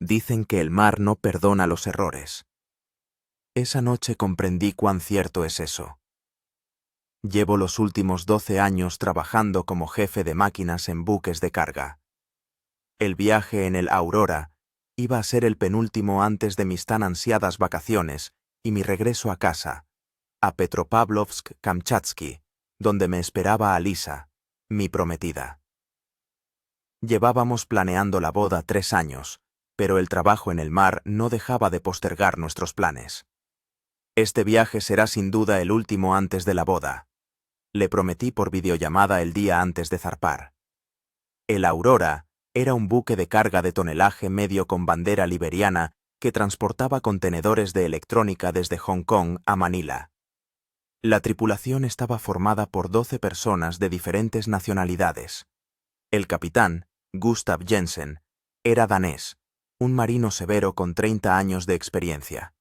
Dicen que el mar no perdona los errores. Esa noche comprendí cuán cierto es eso. Llevo los últimos 12 años trabajando como jefe de máquinas en buques de carga. El viaje en el Aurora iba a ser el penúltimo antes de mis tan ansiadas vacaciones y mi regreso a casa, a Petropavlovsk-Kamchatsky, donde me esperaba Alisa, mi prometida. Llevábamos planeando la boda 3 años, pero el trabajo en el mar no dejaba de postergar nuestros planes. Este viaje será sin duda el último antes de la boda. Le prometí por videollamada el día antes de zarpar. El Aurora era un buque de carga de tonelaje medio con bandera liberiana que transportaba contenedores de electrónica desde Hong Kong a Manila. La tripulación estaba formada por 12 personas de diferentes nacionalidades. El capitán, Gustav Jensen, era danés, un marino severo con 30 años de experiencia.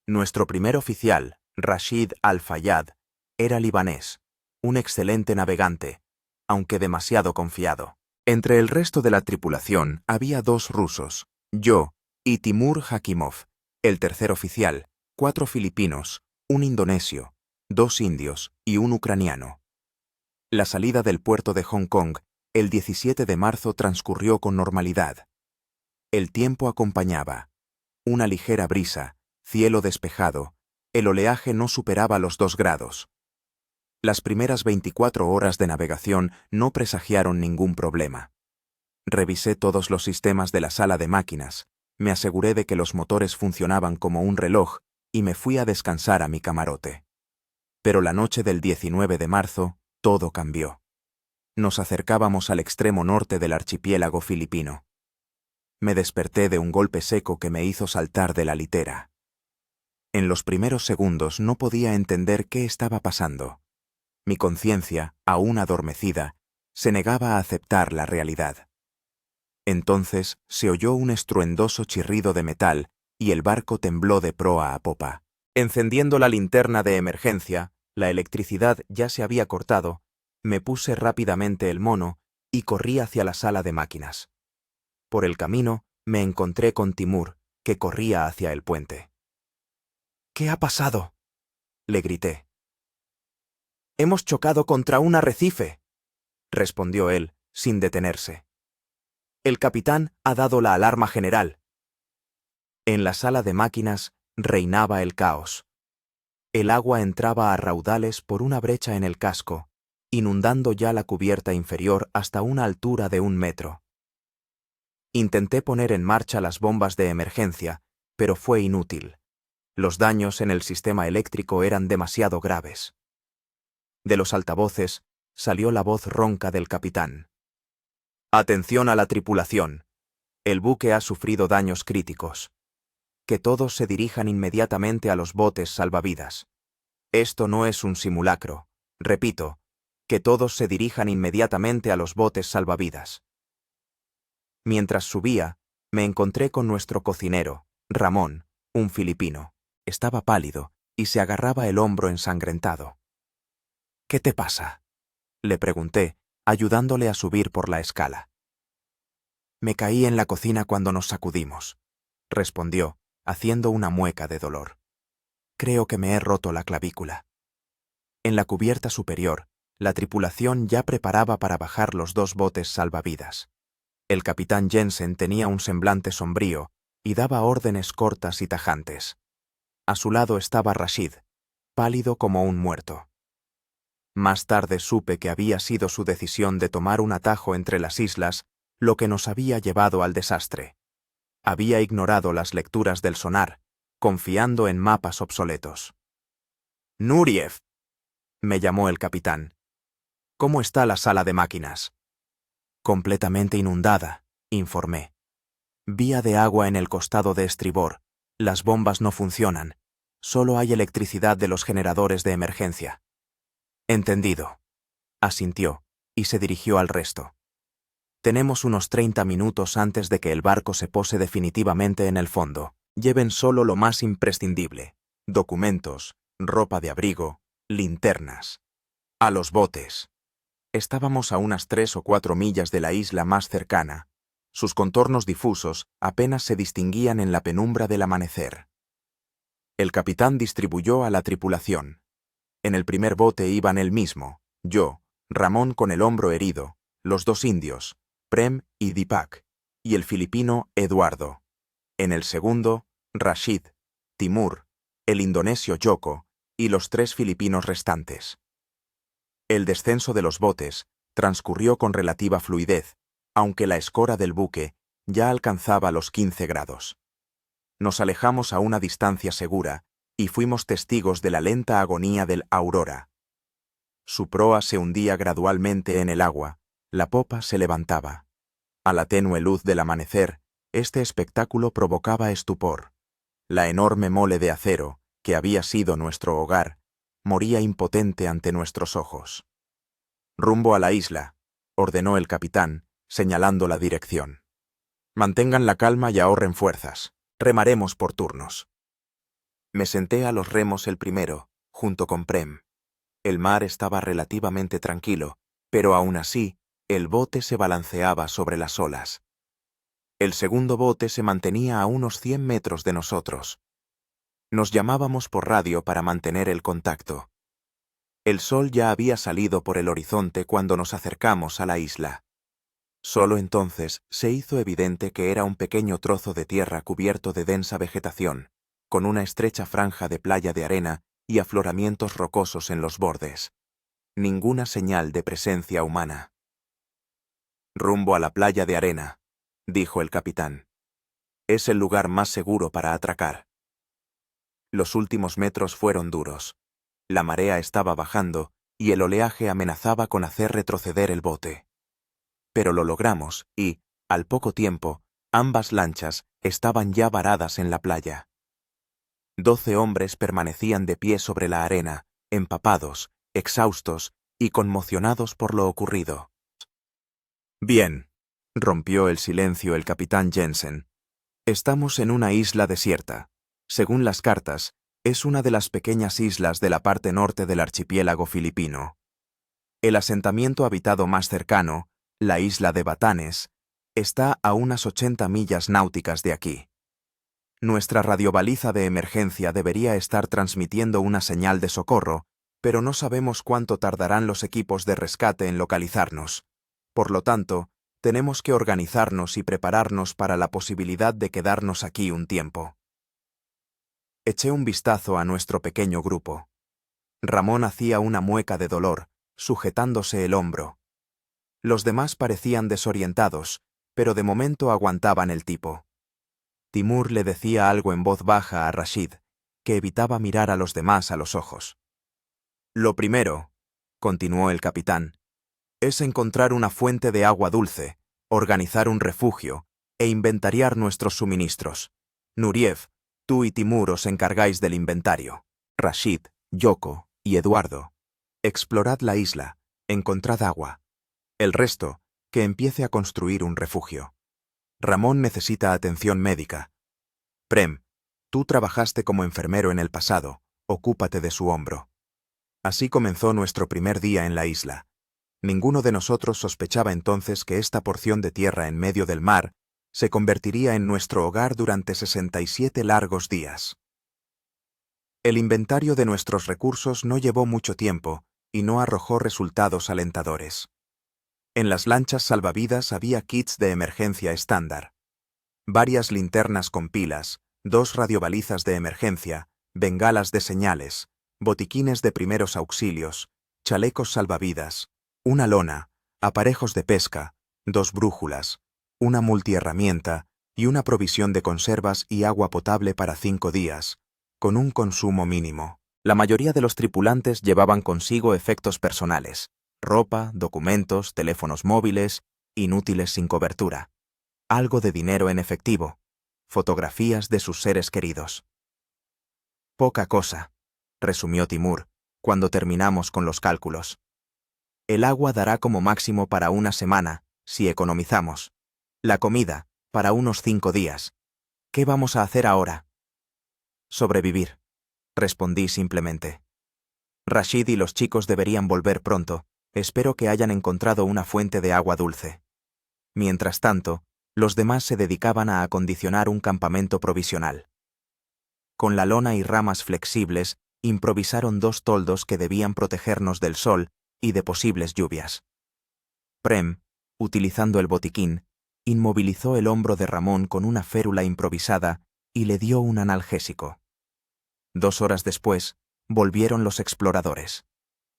Nuestro primer oficial, Rashid Al-Fayyad, era libanés, un excelente navegante, aunque demasiado confiado. Entre el resto de la tripulación había 2 rusos, yo y Timur Hakimov, el tercer oficial, 4 filipinos, un indonesio, 2 indios y un ucraniano. La salida del puerto de Hong Kong el 17 de marzo transcurrió con normalidad. El tiempo acompañaba. Una ligera brisa, cielo despejado, el oleaje no superaba los 2 grados. Las primeras 24 horas de navegación no presagiaron ningún problema. Revisé todos los sistemas de la sala de máquinas, me aseguré de que los motores funcionaban como un reloj y me fui a descansar a mi camarote. Pero la noche del 19 de marzo, todo cambió. Nos acercábamos al extremo norte del archipiélago filipino. Me desperté de un golpe seco que me hizo saltar de la litera. En los primeros segundos no podía entender qué estaba pasando. Mi conciencia, aún adormecida, se negaba a aceptar la realidad. Entonces se oyó un estruendoso chirrido de metal y el barco tembló de proa a popa. Encendiendo la linterna de emergencia, la electricidad ya se había cortado, me puse rápidamente el mono y corrí hacia la sala de máquinas. Por el camino me encontré con Timur, que corría hacia el puente. «¿Qué ha pasado?», le grité. «Hemos chocado contra un arrecife», respondió él, sin detenerse. «El capitán ha dado la alarma general». En la sala de máquinas reinaba el caos. El agua entraba a raudales por una brecha en el casco, inundando ya la cubierta inferior hasta una altura de 1 metro. Intenté poner en marcha las bombas de emergencia, pero fue inútil. Los daños en el sistema eléctrico eran demasiado graves. De los altavoces salió la voz ronca del capitán. «Atención a la tripulación. El buque ha sufrido daños críticos. Que todos se dirijan inmediatamente a los botes salvavidas. Esto no es un simulacro. Repito, que todos se dirijan inmediatamente a los botes salvavidas». Mientras subía, me encontré con nuestro cocinero, Ramón, un filipino. Estaba pálido y se agarraba el hombro ensangrentado. «¿Qué te pasa?», le pregunté, ayudándole a subir por la escala. «Me caí en la cocina cuando nos sacudimos», respondió, haciendo una mueca de dolor. «Creo que me he roto la clavícula». En la cubierta superior, la tripulación ya preparaba para bajar los 2 botes salvavidas. El capitán Jensen tenía un semblante sombrío y daba órdenes cortas y tajantes. A su lado estaba Rashid, pálido como un muerto. Más tarde supe que había sido su decisión de tomar un atajo entre las islas lo que nos había llevado al desastre. Había ignorado las lecturas del sonar, confiando en mapas obsoletos. «Nureyev», me llamó el capitán. «¿Cómo está la sala de máquinas?» «Completamente inundada», informé. «Vía de agua en el costado de estribor. Las bombas no funcionan. Solo hay electricidad de los generadores de emergencia». «Entendido», asintió, y se dirigió al resto. «Tenemos unos 30 minutos antes de que el barco se pose definitivamente en el fondo. Lleven solo lo más imprescindible: documentos, ropa de abrigo, linternas. A los botes». Estábamos a unas 3 o 4 millas de la isla más cercana, Sus contornos difusos apenas se distinguían en la penumbra del amanecer. El capitán distribuyó a la tripulación. En el primer bote iban él mismo, yo, Ramón con el hombro herido, los 2 indios, Prem y Deepak, y el filipino Eduardo. En el segundo, Rashid, Timur, el indonesio Yoko y los 3 filipinos restantes. El descenso de los botes transcurrió con relativa fluidez, aunque la escora del buque ya alcanzaba los 15 grados. Nos alejamos a una distancia segura y fuimos testigos de la lenta agonía del Aurora. Su proa se hundía gradualmente en el agua, la popa se levantaba. A la tenue luz del amanecer, este espectáculo provocaba estupor. La enorme mole de acero, que había sido nuestro hogar, moría impotente ante nuestros ojos. «Rumbo a la isla», ordenó el capitán, señalando la dirección. «Mantengan la calma y ahorren fuerzas. Remaremos por turnos». Me senté a los remos el primero, junto con Prem. El mar estaba relativamente tranquilo, pero aún así, el bote se balanceaba sobre las olas. El segundo bote se mantenía a unos 100 metros de nosotros. Nos llamábamos por radio para mantener el contacto. El sol ya había salido por el horizonte cuando nos acercamos a la isla. Solo entonces se hizo evidente que era un pequeño trozo de tierra cubierto de densa vegetación, con una estrecha franja de playa de arena y afloramientos rocosos en los bordes. Ninguna señal de presencia humana. «Rumbo a la playa de arena», dijo el capitán. «Es el lugar más seguro para atracar». Los últimos metros fueron duros. La marea estaba bajando y el oleaje amenazaba con hacer retroceder el bote. Pero lo logramos y, al poco tiempo, ambas lanchas estaban ya varadas en la playa. 12 hombres permanecían de pie sobre la arena, empapados, exhaustos y conmocionados por lo ocurrido. «Bien», rompió el silencio el capitán Jensen. «Estamos en una isla desierta. Según las cartas, es una de las pequeñas islas de la parte norte del archipiélago filipino. El asentamiento habitado más cercano, la isla de Batanes, está a unas 80 millas náuticas de aquí. Nuestra radiobaliza de emergencia debería estar transmitiendo una señal de socorro, pero no sabemos cuánto tardarán los equipos de rescate en localizarnos. Por lo tanto, tenemos que organizarnos y prepararnos para la posibilidad de quedarnos aquí un tiempo». Eché un vistazo a nuestro pequeño grupo. Ramón hacía una mueca de dolor, sujetándose el hombro. Los demás parecían desorientados, pero de momento aguantaban el tipo. Timur le decía algo en voz baja a Rashid, que evitaba mirar a los demás a los ojos. «Lo primero», continuó el capitán, «es encontrar una fuente de agua dulce, organizar un refugio e inventariar nuestros suministros. Nuriev, tú y Timur os encargáis del inventario. Rashid, Yoko y Eduardo. Explorad la isla, encontrad agua. El resto, que empiece a construir un refugio. Ramón necesita atención médica. Prem, tú trabajaste como enfermero en el pasado, ocúpate de su hombro». Así comenzó nuestro primer día en la isla. Ninguno de nosotros sospechaba entonces que esta porción de tierra en medio del mar se convertiría en nuestro hogar durante 67 largos días. El inventario de nuestros recursos no llevó mucho tiempo y no arrojó resultados alentadores. En las lanchas salvavidas había kits de emergencia estándar. Varias linternas con pilas, 2 radiobalizas de emergencia, bengalas de señales, botiquines de primeros auxilios, chalecos salvavidas, una lona, aparejos de pesca, 2 brújulas, una multiherramienta y una provisión de conservas y agua potable para 5 días, con un consumo mínimo. La mayoría de los tripulantes llevaban consigo efectos personales, ropa, documentos, teléfonos móviles, inútiles sin cobertura, algo de dinero en efectivo, fotografías de sus seres queridos. «Poca cosa», resumió Timur, cuando terminamos con los cálculos. «El agua dará como máximo para una semana, si economizamos. La comida, para unos 5 días. ¿Qué vamos a hacer ahora?» «Sobrevivir», respondí simplemente. «Rashid y los chicos deberían volver pronto. Espero que hayan encontrado una fuente de agua dulce. Mientras tanto, Los demás se dedicaban a acondicionar un campamento provisional. Con la lona y ramas flexibles, improvisaron 2 toldos que debían protegernos del sol y de posibles lluvias. Prem, utilizando el botiquín, inmovilizó el hombro de Ramón con una férula improvisada y le dio un analgésico. 2 horas después, volvieron los exploradores.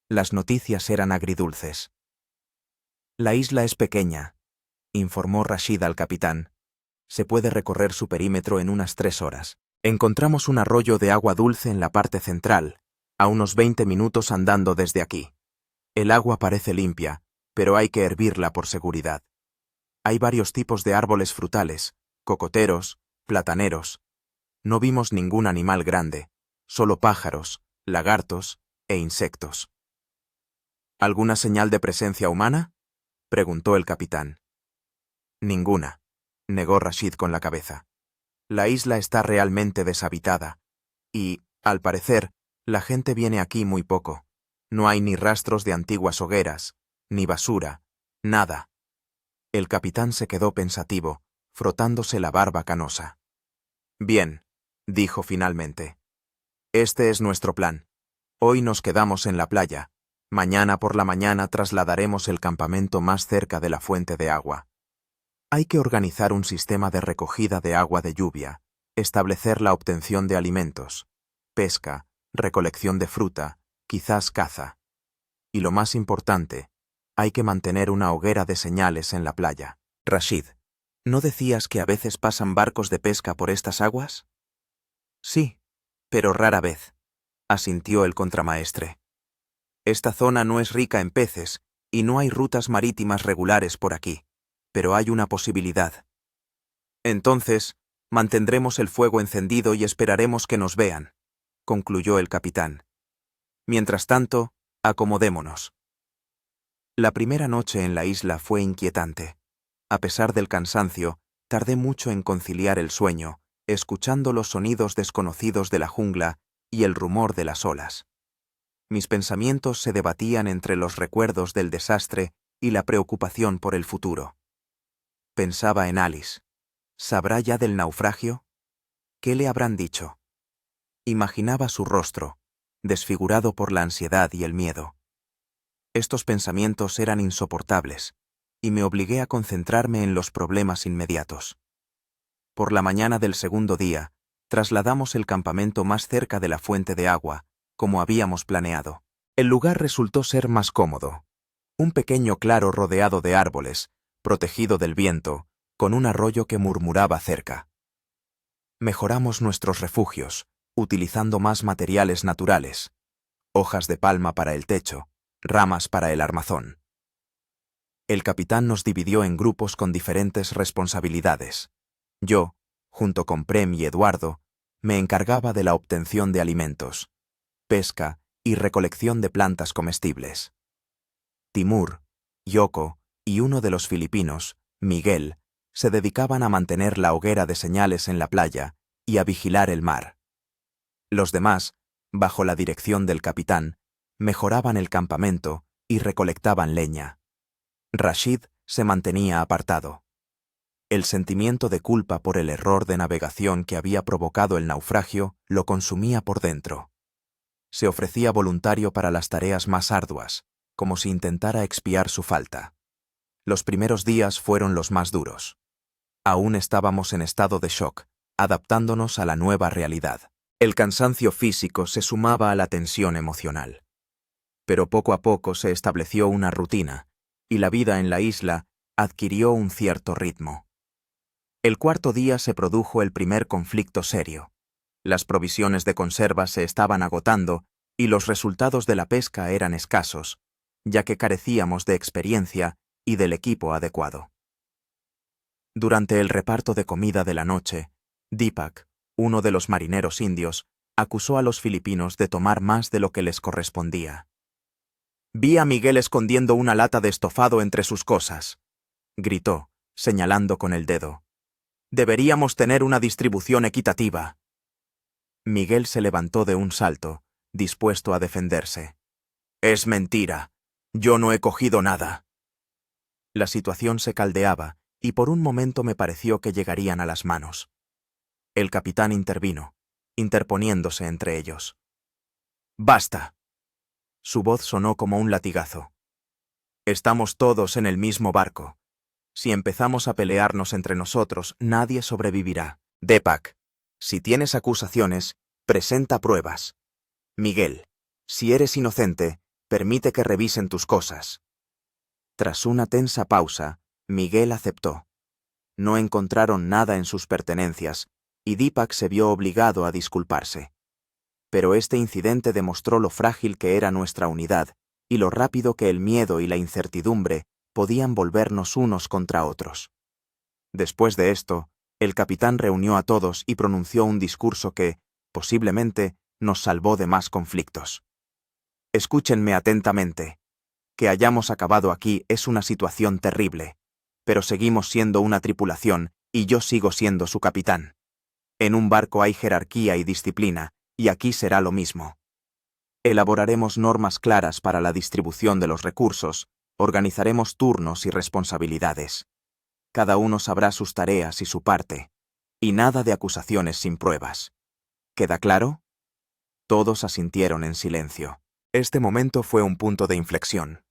Las noticias eran agridulces. La isla es pequeña, informó Rashid al capitán. Se puede recorrer su perímetro en unas 3 horas. Encontramos un arroyo de agua dulce en la parte central, a unos 20 minutos andando desde aquí. El agua parece limpia, pero hay que hervirla por seguridad. Hay varios tipos de árboles frutales, cocoteros, plataneros. No vimos ningún animal grande, solo pájaros, lagartos e insectos. ¿Alguna señal de presencia humana?, preguntó el capitán. Ninguna, negó Rashid con la cabeza. La isla está realmente deshabitada, y, al parecer, la gente viene aquí muy poco. No hay ni rastros de antiguas hogueras, ni basura, nada. El capitán se quedó pensativo, frotándose la barba canosa. Bien, dijo finalmente. Este es nuestro plan. Hoy nos quedamos en la playa. Mañana por la mañana trasladaremos el campamento más cerca de la fuente de agua. Hay que organizar un sistema de recogida de agua de lluvia, establecer la obtención de alimentos, pesca, recolección de fruta, quizás caza. Y lo más importante, hay que mantener una hoguera de señales en la playa. Rashid, ¿no decías que a veces pasan barcos de pesca por estas aguas? Sí, pero rara vez, asintió el contramaestre. Esta zona no es rica en peces y no hay rutas marítimas regulares por aquí, pero hay una posibilidad. Entonces, mantendremos el fuego encendido y esperaremos que nos vean, concluyó el capitán. Mientras tanto, acomodémonos. La primera noche en la isla fue inquietante. A pesar del cansancio, tardé mucho en conciliar el sueño, escuchando los sonidos desconocidos de la jungla y el rumor de las olas. Mis pensamientos se debatían entre los recuerdos del desastre y la preocupación por el futuro. Pensaba en Alice. ¿Sabrá ya del naufragio? ¿Qué le habrán dicho? Imaginaba su rostro, desfigurado por la ansiedad y el miedo. Estos pensamientos eran insoportables, y me obligué a concentrarme en los problemas inmediatos. Por la mañana del segundo día, trasladamos el campamento más cerca de la fuente de agua, como habíamos planeado. El lugar resultó ser más cómodo. Un pequeño claro rodeado de árboles, protegido del viento, con un arroyo que murmuraba cerca. Mejoramos nuestros refugios, utilizando más materiales naturales, hojas de palma para el techo, ramas para el armazón. El capitán nos dividió en grupos con diferentes responsabilidades. Yo, junto con Prem y Eduardo, me encargaba de la obtención de alimentos, pesca y recolección de plantas comestibles. Timur, Yoko y uno de los filipinos, Miguel, se dedicaban a mantener la hoguera de señales en la playa y a vigilar el mar. Los demás, bajo la dirección del capitán, mejoraban el campamento y recolectaban leña. Rashid se mantenía apartado. El sentimiento de culpa por el error de navegación que había provocado el naufragio lo consumía por dentro. Se ofrecía voluntario para las tareas más arduas, como si intentara expiar su falta. Los primeros días fueron los más duros. Aún estábamos en estado de shock, adaptándonos a la nueva realidad. El cansancio físico se sumaba a la tensión emocional. Pero poco a poco se estableció una rutina, y la vida en la isla adquirió un cierto ritmo. El cuarto día se produjo el primer conflicto serio. Las provisiones de conserva se estaban agotando y los resultados de la pesca eran escasos, ya que carecíamos de experiencia y del equipo adecuado. Durante el reparto de comida de la noche, Deepak, uno de los marineros indios, acusó a los filipinos de tomar más de lo que les correspondía. «Vi a Miguel escondiendo una lata de estofado entre sus cosas», gritó, señalando con el dedo. «Deberíamos tener una distribución equitativa». Miguel se levantó de un salto, dispuesto a defenderse. «Es mentira. Yo no he cogido nada». La situación se caldeaba y por un momento me pareció que llegarían a las manos. El capitán intervino, interponiéndose entre ellos. «¡Basta!». Su voz sonó como un latigazo. «Estamos todos en el mismo barco. Si empezamos a pelearnos entre nosotros, nadie sobrevivirá. Deepak, si tienes acusaciones, presenta pruebas. Miguel, si eres inocente, permite que revisen tus cosas». Tras una tensa pausa, Miguel aceptó. No encontraron nada en sus pertenencias, y Deepak se vio obligado a disculparse. Pero este incidente demostró lo frágil que era nuestra unidad, y lo rápido que el miedo y la incertidumbre podían volvernos unos contra otros. Después de esto, el capitán reunió a todos y pronunció un discurso que, posiblemente, nos salvó de más conflictos. «Escúchenme atentamente. Que hayamos acabado aquí es una situación terrible, pero seguimos siendo una tripulación y yo sigo siendo su capitán. En un barco hay jerarquía y disciplina, y aquí será lo mismo. Elaboraremos normas claras para la distribución de los recursos, organizaremos turnos y responsabilidades. Cada uno sabrá sus tareas y su parte, y nada de acusaciones sin pruebas. ¿Queda claro?». Todos asintieron en silencio. Este momento fue un punto de inflexión.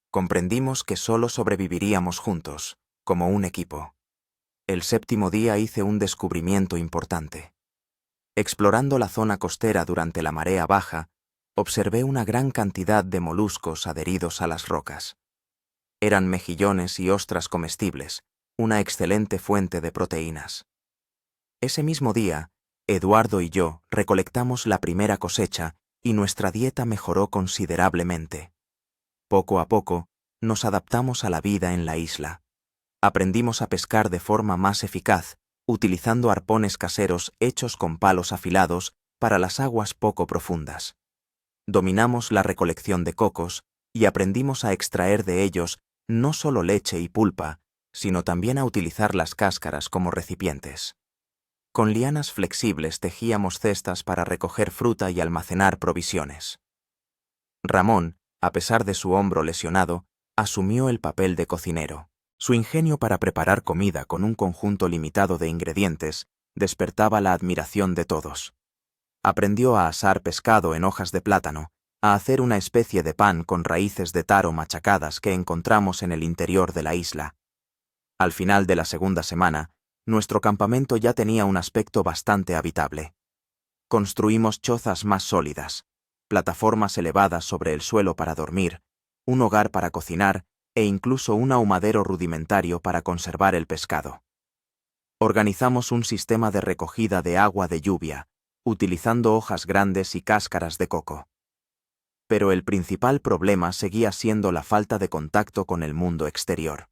Comprendimos que solo sobreviviríamos juntos, como un equipo. El séptimo día hice un descubrimiento importante. Explorando la zona costera durante la marea baja, observé una gran cantidad de moluscos adheridos a las rocas. Eran mejillones y ostras comestibles, una excelente fuente de proteínas. Ese mismo día, Eduardo y yo recolectamos la primera cosecha y nuestra dieta mejoró considerablemente. Poco a poco, nos adaptamos a la vida en la isla. Aprendimos a pescar de forma más eficaz, utilizando arpones caseros hechos con palos afilados para las aguas poco profundas. Dominamos la recolección de cocos y aprendimos a extraer de ellos no solo leche y pulpa, sino también a utilizar las cáscaras como recipientes. Con lianas flexibles tejíamos cestas para recoger fruta y almacenar provisiones. Ramón, a pesar de su hombro lesionado, asumió el papel de cocinero. Su ingenio para preparar comida con un conjunto limitado de ingredientes despertaba la admiración de todos. Aprendió a asar pescado en hojas de plátano, a hacer una especie de pan con raíces de taro machacadas que encontramos en el interior de la isla. Al final de la segunda semana, nuestro campamento ya tenía un aspecto bastante habitable. Construimos chozas más sólidas, plataformas elevadas sobre el suelo para dormir, un hogar para cocinar e incluso un ahumadero rudimentario para conservar el pescado. Organizamos un sistema de recogida de agua de lluvia, utilizando hojas grandes y cáscaras de coco. Pero el principal problema seguía siendo la falta de contacto con el mundo exterior.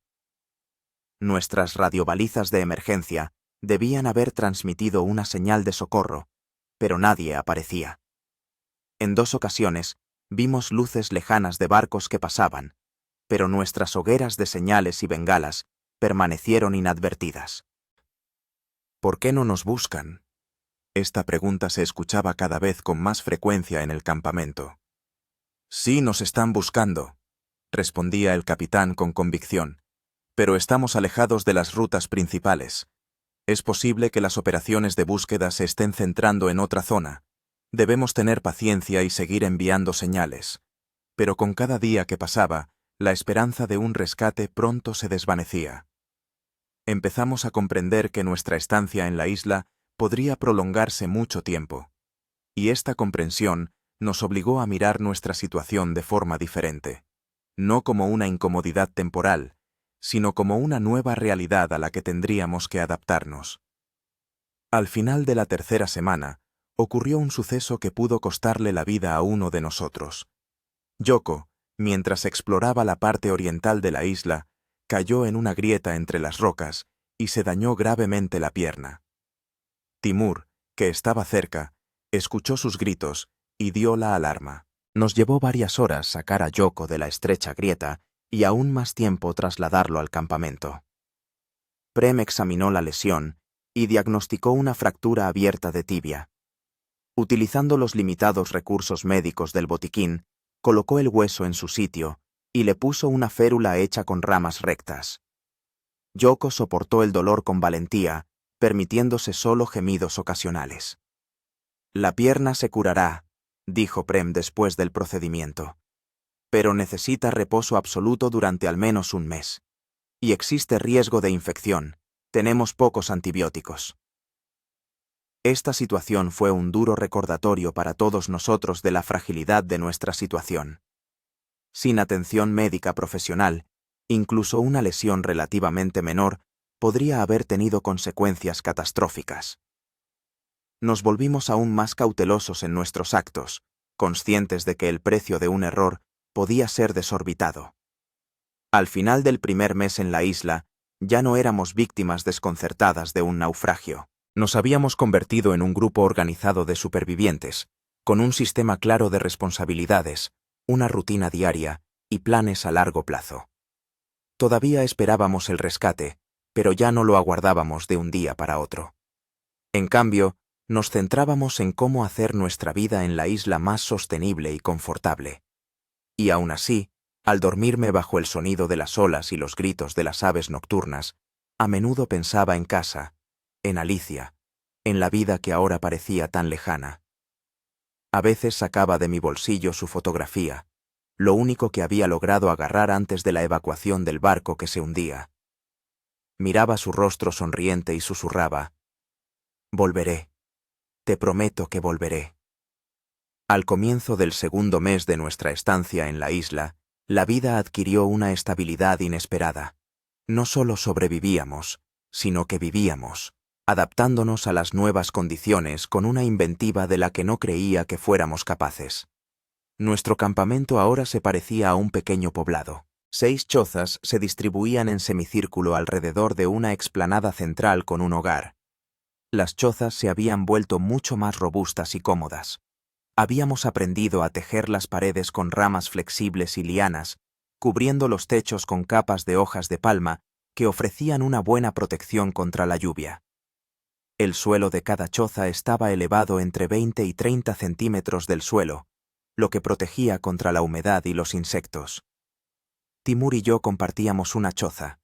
Nuestras radiobalizas de emergencia debían haber transmitido una señal de socorro, pero nadie aparecía. En 2 ocasiones, vimos luces lejanas de barcos que pasaban, pero nuestras hogueras de señales y bengalas permanecieron inadvertidas. «¿Por qué no nos buscan?». Esta pregunta se escuchaba cada vez con más frecuencia en el campamento. «Sí, nos están buscando», respondía el capitán con convicción, «pero estamos alejados de las rutas principales. Es posible que las operaciones de búsqueda se estén centrando en otra zona. Debemos tener paciencia y seguir enviando señales». Pero con cada día que pasaba, la esperanza de un rescate pronto se desvanecía. Empezamos a comprender que nuestra estancia en la isla podría prolongarse mucho tiempo, y esta comprensión nos obligó a mirar nuestra situación de forma diferente, no como una incomodidad temporal, sino como una nueva realidad a la que tendríamos que adaptarnos. Al final de la tercera semana, ocurrió un suceso que pudo costarle la vida a uno de nosotros. Yoko, mientras exploraba la parte oriental de la isla, cayó en una grieta entre las rocas y se dañó gravemente la pierna. Timur, que estaba cerca, escuchó sus gritos y dio la alarma. Nos llevó varias horas sacar a Yoko de la estrecha grieta y aún más tiempo trasladarlo al campamento. Prem examinó la lesión y diagnosticó una fractura abierta de tibia. Utilizando los limitados recursos médicos del botiquín, colocó el hueso en su sitio y le puso una férula hecha con ramas rectas. Yoko soportó el dolor con valentía, permitiéndose solo gemidos ocasionales. La pierna se curará, dijo Prem después del procedimiento. Pero necesita reposo absoluto durante al menos un mes. Y existe riesgo de infección. Tenemos pocos antibióticos. Esta situación fue un duro recordatorio para todos nosotros de la fragilidad de nuestra situación. Sin atención médica profesional, incluso una lesión relativamente menor podría haber tenido consecuencias catastróficas. Nos volvimos aún más cautelosos en nuestros actos, conscientes de que el precio de un error podía ser desorbitado. Al final del primer mes en la isla, ya no éramos víctimas desconcertadas de un naufragio. Nos habíamos convertido en un grupo organizado de supervivientes, con un sistema claro de responsabilidades, una rutina diaria y planes a largo plazo. Todavía esperábamos el rescate, pero ya no lo aguardábamos de un día para otro. En cambio, nos centrábamos en cómo hacer nuestra vida en la isla más sostenible y confortable. Y aún así, al dormirme bajo el sonido de las olas y los gritos de las aves nocturnas, a menudo pensaba en casa, en Alicia, en la vida que ahora parecía tan lejana. A veces sacaba de mi bolsillo su fotografía, lo único que había logrado agarrar antes de la evacuación del barco que se hundía. Miraba su rostro sonriente y susurraba: «Volveré. Te prometo que volveré». Al comienzo del segundo mes de nuestra estancia en la isla, la vida adquirió una estabilidad inesperada. No solo sobrevivíamos, sino que vivíamos, adaptándonos a las nuevas condiciones con una inventiva de la que no creía que fuéramos capaces. Nuestro campamento ahora se parecía a un pequeño poblado. 6 chozas se distribuían en semicírculo alrededor de una explanada central con un hogar. Las chozas se habían vuelto mucho más robustas y cómodas. Habíamos aprendido a tejer las paredes con ramas flexibles y lianas, cubriendo los techos con capas de hojas de palma que ofrecían una buena protección contra la lluvia. El suelo de cada choza estaba elevado entre 20 y 30 centímetros del suelo, lo que protegía contra la humedad y los insectos. Timur y yo compartíamos una choza.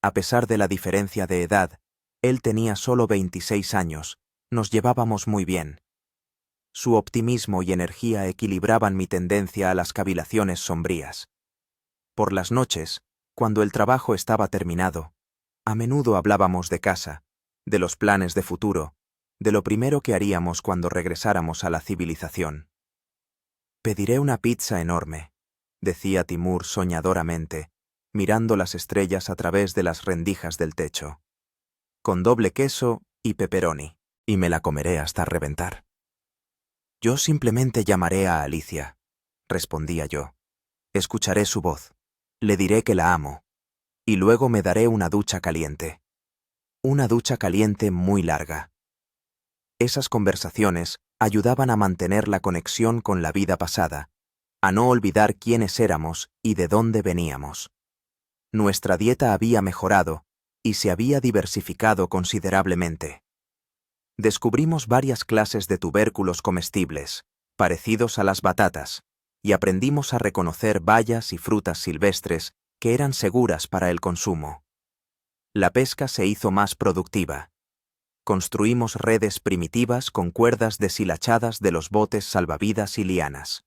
A pesar de la diferencia de edad, él tenía solo 26 años, nos llevábamos muy bien. Su optimismo y energía equilibraban mi tendencia a las cavilaciones sombrías. Por las noches, cuando el trabajo estaba terminado, a menudo hablábamos de casa, de los planes de futuro, de lo primero que haríamos cuando regresáramos a la civilización. «Pediré una pizza enorme», decía Timur soñadoramente, mirando las estrellas a través de las rendijas del techo. «Con doble queso y pepperoni, y me la comeré hasta reventar». «Yo simplemente llamaré a Alicia», respondía yo. «Escucharé su voz, le diré que la amo, y luego me daré una ducha caliente. Una ducha caliente muy larga». Esas conversaciones ayudaban a mantener la conexión con la vida pasada, a no olvidar quiénes éramos y de dónde veníamos. Nuestra dieta había mejorado y se había diversificado considerablemente. Descubrimos varias clases de tubérculos comestibles, parecidos a las batatas, y aprendimos a reconocer bayas y frutas silvestres que eran seguras para el consumo. La pesca se hizo más productiva. Construimos redes primitivas con cuerdas deshilachadas de los botes salvavidas y lianas.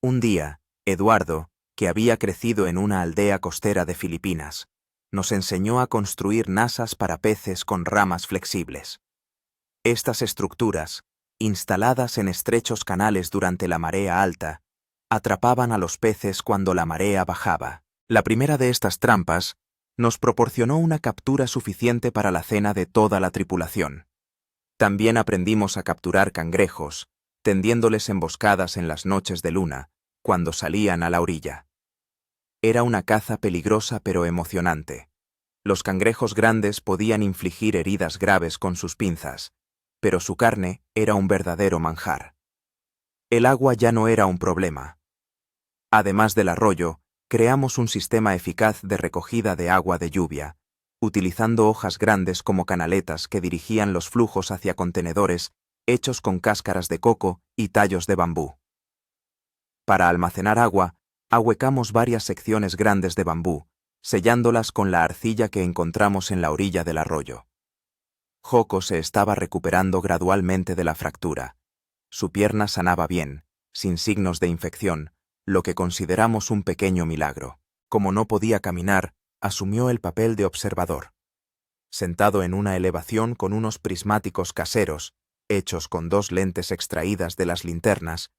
Un día, Eduardo, que había crecido en una aldea costera de Filipinas, nos enseñó a construir nasas para peces con ramas flexibles. Estas estructuras, instaladas en estrechos canales durante la marea alta, atrapaban a los peces cuando la marea bajaba. La primera de estas trampas nos proporcionó una captura suficiente para la cena de toda la tripulación. También aprendimos a capturar cangrejos, tendiéndoles emboscadas en las noches de luna, cuando salían a la orilla. Era una caza peligrosa pero emocionante. Los cangrejos grandes podían infligir heridas graves con sus pinzas, pero su carne era un verdadero manjar. El agua ya no era un problema. Además del arroyo, creamos un sistema eficaz de recogida de agua de lluvia, utilizando hojas grandes como canaletas que dirigían los flujos hacia contenedores hechos con cáscaras de coco y tallos de bambú. Para almacenar agua, ahuecamos varias secciones grandes de bambú, sellándolas con la arcilla que encontramos en la orilla del arroyo. Joko se estaba recuperando gradualmente de la fractura. Su pierna sanaba bien, sin signos de infección, lo que consideramos un pequeño milagro. Como no podía caminar, asumió el papel de observador. Sentado en una elevación con unos prismáticos caseros, hechos con 2 lentes extraídas de las linternas,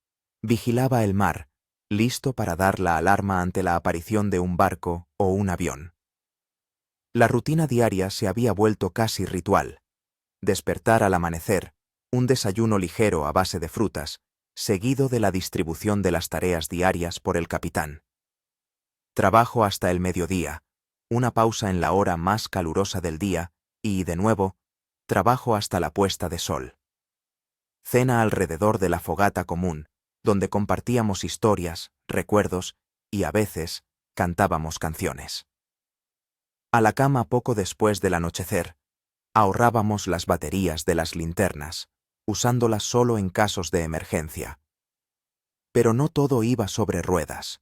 vigilaba el mar, listo para dar la alarma ante la aparición de un barco o un avión. La rutina diaria se había vuelto casi ritual. Despertar al amanecer, un desayuno ligero a base de frutas, seguido de la distribución de las tareas diarias por el capitán. Trabajo hasta el mediodía, una pausa en la hora más calurosa del día y, de nuevo, trabajo hasta la puesta de sol. Cena alrededor de la fogata común, donde compartíamos historias, recuerdos y, a veces, cantábamos canciones. A la cama poco después del anochecer. Ahorrábamos las baterías de las linternas, usándolas solo en casos de emergencia. Pero no todo iba sobre ruedas.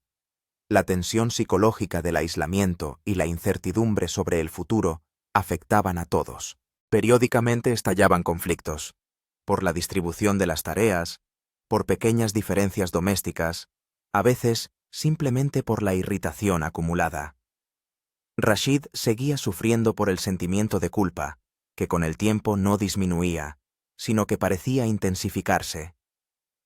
La tensión psicológica del aislamiento y la incertidumbre sobre el futuro afectaban a todos. Periódicamente estallaban conflictos, por la distribución de las tareas, por pequeñas diferencias domésticas, a veces simplemente por la irritación acumulada. Rashid seguía sufriendo por el sentimiento de culpa, que con el tiempo no disminuía, sino que parecía intensificarse.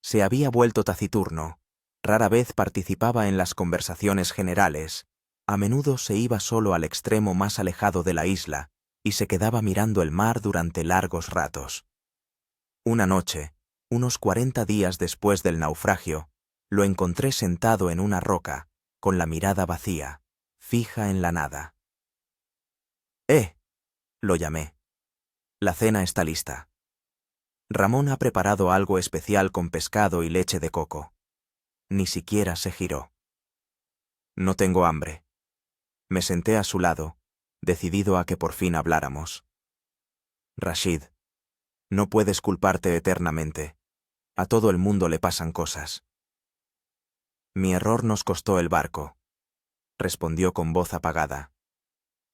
Se había vuelto taciturno, rara vez participaba en las conversaciones generales, a menudo se iba solo al extremo más alejado de la isla y se quedaba mirando el mar durante largos ratos. Una noche, unos 40 días después del naufragio, lo encontré sentado en una roca, con la mirada vacía, fija en la nada. Lo llamé. La cena está lista. Ramón ha preparado algo especial con pescado y leche de coco. Ni siquiera se giró. No tengo hambre. Me senté a su lado, decidido a que por fin habláramos. Rashid, no puedes culparte eternamente. A todo el mundo le pasan cosas. Mi error nos costó el barco, respondió con voz apagada.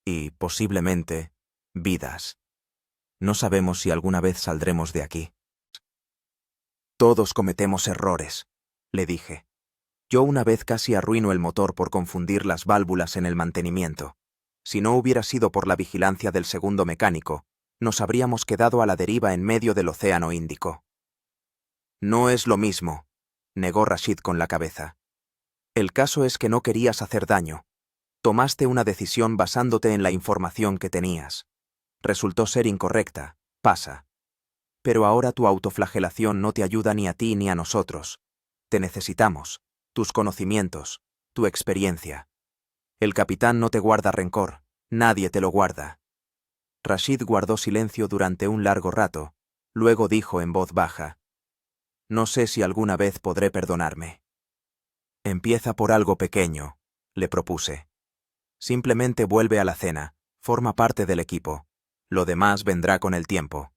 Y, posiblemente, vidas. No sabemos si alguna vez saldremos de aquí. Todos cometemos errores, le dije. Yo una vez casi arruino el motor por confundir las válvulas en el mantenimiento. Si no hubiera sido por la vigilancia del segundo mecánico, nos habríamos quedado a la deriva en medio del Océano Índico. No es lo mismo, negó Rashid con la cabeza. El caso es que no querías hacer daño. Tomaste una decisión basándote en la información que tenías. Resultó ser incorrecta, pasa. Pero ahora tu autoflagelación no te ayuda ni a ti ni a nosotros. Te necesitamos, tus conocimientos, tu experiencia. El capitán no te guarda rencor, nadie te lo guarda. Rashid guardó silencio durante un largo rato, luego dijo en voz baja: No sé si alguna vez podré perdonarme. Empieza por algo pequeño, le propuse. Simplemente vuelve a la cena, forma parte del equipo. Lo demás vendrá con el tiempo.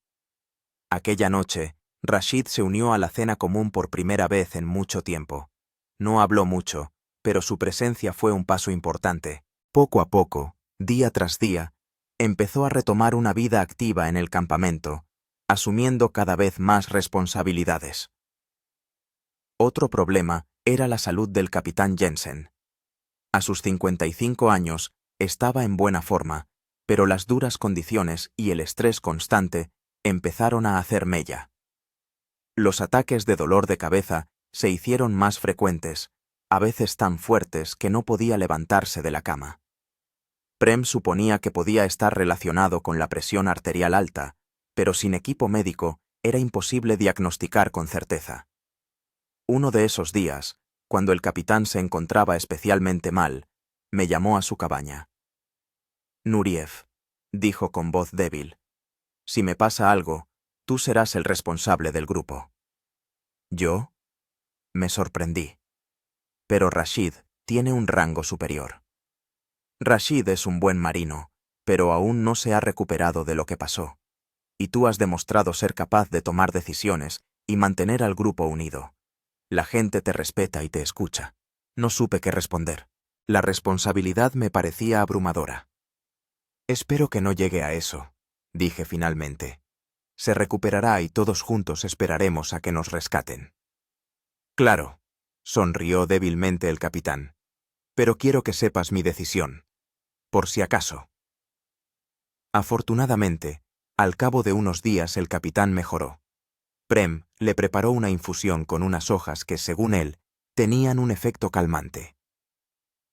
Aquella noche, Rashid se unió a la cena común por primera vez en mucho tiempo. No habló mucho, pero su presencia fue un paso importante. Poco a poco, día tras día, empezó a retomar una vida activa en el campamento, asumiendo cada vez más responsabilidades. Otro problema era la salud del capitán Jensen. A sus 55 años, estaba en buena forma, pero las duras condiciones y el estrés constante empezaron a hacer mella. Los ataques de dolor de cabeza se hicieron más frecuentes, a veces tan fuertes que no podía levantarse de la cama. Prem suponía que podía estar relacionado con la presión arterial alta, pero sin equipo médico era imposible diagnosticar con certeza. Uno de esos días, cuando el capitán se encontraba especialmente mal, me llamó a su cabaña. Nuriev, dijo con voz débil, si me pasa algo, tú serás el responsable del grupo. ¿Yo? Me sorprendí. Pero Rashid tiene un rango superior. Rashid es un buen marino, pero aún no se ha recuperado de lo que pasó. Y tú has demostrado ser capaz de tomar decisiones y mantener al grupo unido. La gente te respeta y te escucha. No supe qué responder. La responsabilidad me parecía abrumadora. Espero que no llegue a eso, dije finalmente. Se recuperará y todos juntos esperaremos a que nos rescaten. Claro, sonrió débilmente el capitán. Pero quiero que sepas mi decisión. Por si acaso. Afortunadamente, al cabo de unos días el capitán mejoró. Prem le preparó una infusión con unas hojas que, según él, tenían un efecto calmante.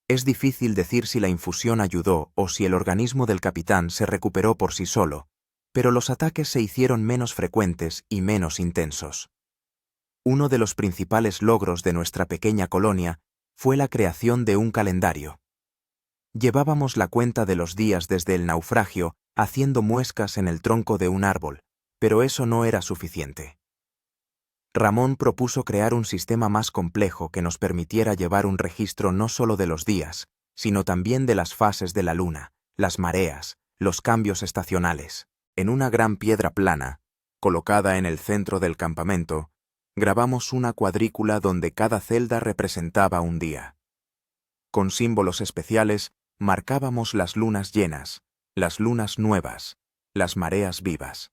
Es difícil decir si la infusión ayudó o si el organismo del capitán se recuperó por sí solo, pero los ataques se hicieron menos frecuentes y menos intensos. Uno de los principales logros de nuestra pequeña colonia fue la creación de un calendario. Llevábamos la cuenta de los días desde el naufragio haciendo muescas en el tronco de un árbol, pero eso no era suficiente. Ramón propuso crear un sistema más complejo que nos permitiera llevar un registro no solo de los días, sino también de las fases de la luna, las mareas, los cambios estacionales. En una gran piedra plana, colocada en el centro del campamento, grabamos una cuadrícula donde cada celda representaba un día. Con símbolos especiales, marcábamos las lunas llenas, las lunas nuevas, las mareas vivas.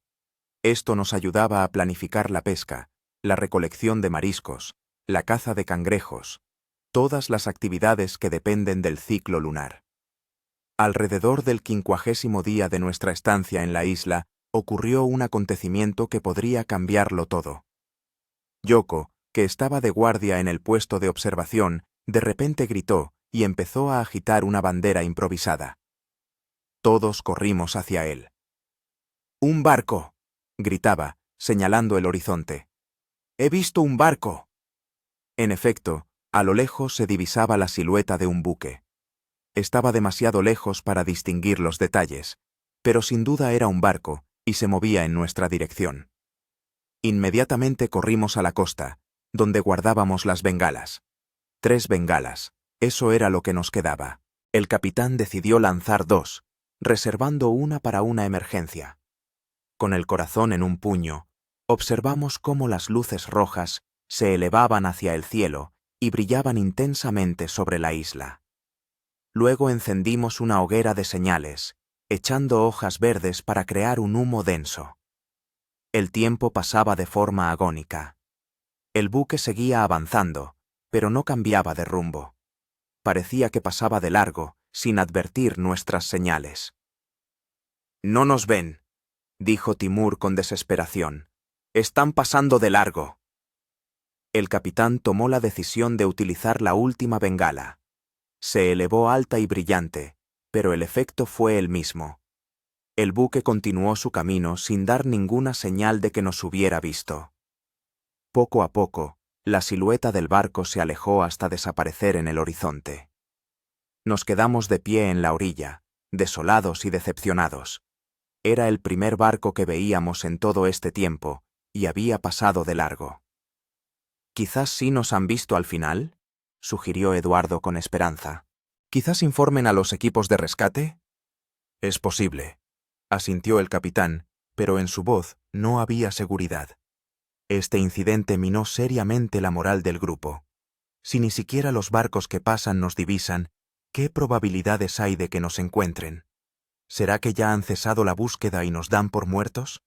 Esto nos ayudaba a planificar la pesca, la recolección de mariscos, la caza de cangrejos, todas las actividades que dependen del ciclo lunar. Alrededor del 50º día de nuestra estancia en la isla, ocurrió un acontecimiento que podría cambiarlo todo. Yoko, que estaba de guardia en el puesto de observación, de repente gritó y empezó a agitar una bandera improvisada. Todos corrimos hacia él. ¡Un barco!, gritaba, señalando el horizonte. ¡He visto un barco! En efecto, a lo lejos se divisaba la silueta de un buque. Estaba demasiado lejos para distinguir los detalles, pero sin duda era un barco y se movía en nuestra dirección. Inmediatamente corrimos a la costa, donde guardábamos las bengalas. 3 bengalas, eso era lo que nos quedaba. El capitán decidió lanzar 2, reservando una para una emergencia. Con el corazón en un puño, observamos cómo las luces rojas se elevaban hacia el cielo y brillaban intensamente sobre la isla. Luego encendimos una hoguera de señales, echando hojas verdes para crear un humo denso. El tiempo pasaba de forma agónica. El buque seguía avanzando, pero no cambiaba de rumbo. Parecía que pasaba de largo, sin advertir nuestras señales. «No nos ven», dijo Timur con desesperación. «Están pasando de largo». El capitán tomó la decisión de utilizar la última bengala. Se elevó alta y brillante, pero el efecto fue el mismo. El buque continuó su camino sin dar ninguna señal de que nos hubiera visto. Poco a poco, la silueta del barco se alejó hasta desaparecer en el horizonte. Nos quedamos de pie en la orilla, desolados y decepcionados. Era el primer barco que veíamos en todo este tiempo, y había pasado de largo. «¿Quizás sí nos han visto al final?», sugirió Eduardo con esperanza. «¿Quizás informen a los equipos de rescate?» «Es posible», asintió el capitán, pero en su voz no había seguridad. Este incidente minó seriamente la moral del grupo. Si ni siquiera los barcos que pasan nos divisan, ¿qué probabilidades hay de que nos encuentren? ¿Será que ya han cesado la búsqueda y nos dan por muertos?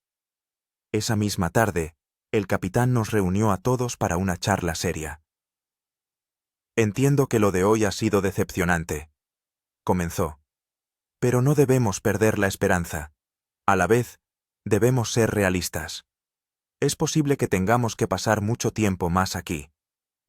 Esa misma tarde, el capitán nos reunió a todos para una charla seria. «Entiendo que lo de hoy ha sido decepcionante», comenzó. «Pero no debemos perder la esperanza. A la vez, debemos ser realistas. Es posible que tengamos que pasar mucho tiempo más aquí.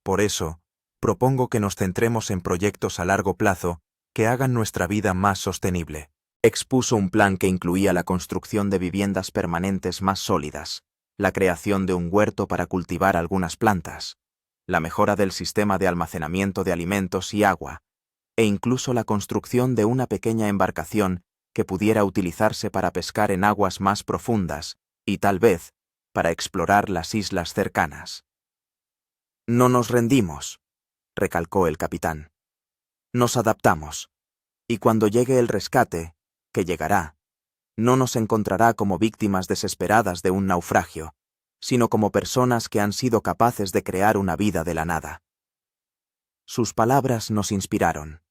Por eso, propongo que nos centremos en proyectos a largo plazo que hagan nuestra vida más sostenible». Expuso un plan que incluía la construcción de viviendas permanentes más sólidas, la creación de un huerto para cultivar algunas plantas, la mejora del sistema de almacenamiento de alimentos y agua, e incluso la construcción de una pequeña embarcación que pudiera utilizarse para pescar en aguas más profundas y, tal vez, para explorar las islas cercanas. «No nos rendimos», recalcó el capitán. «Nos adaptamos, y cuando llegue el rescate, que llegará, no nos encontrará como víctimas desesperadas de un naufragio, sino como personas que han sido capaces de crear una vida de la nada». Sus palabras nos inspiraron.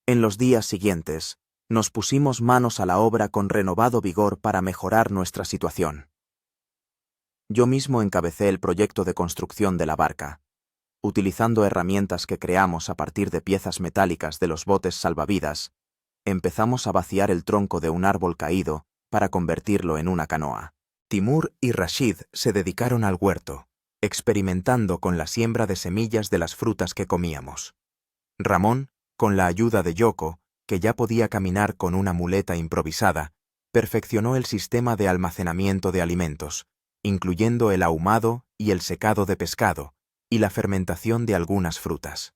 En los días siguientes, nos pusimos manos a la obra con renovado vigor para mejorar nuestra situación. Yo mismo encabecé el proyecto de construcción de la barca. Utilizando herramientas que creamos a partir de piezas metálicas de los botes salvavidas, empezamos a vaciar el tronco de un árbol caído para convertirlo en una canoa. Timur y Rashid se dedicaron al huerto, experimentando con la siembra de semillas de las frutas que comíamos. Ramón, con la ayuda de Yoko, que ya podía caminar con una muleta improvisada, perfeccionó el sistema de almacenamiento de alimentos, incluyendo el ahumado y el secado de pescado, y la fermentación de algunas frutas.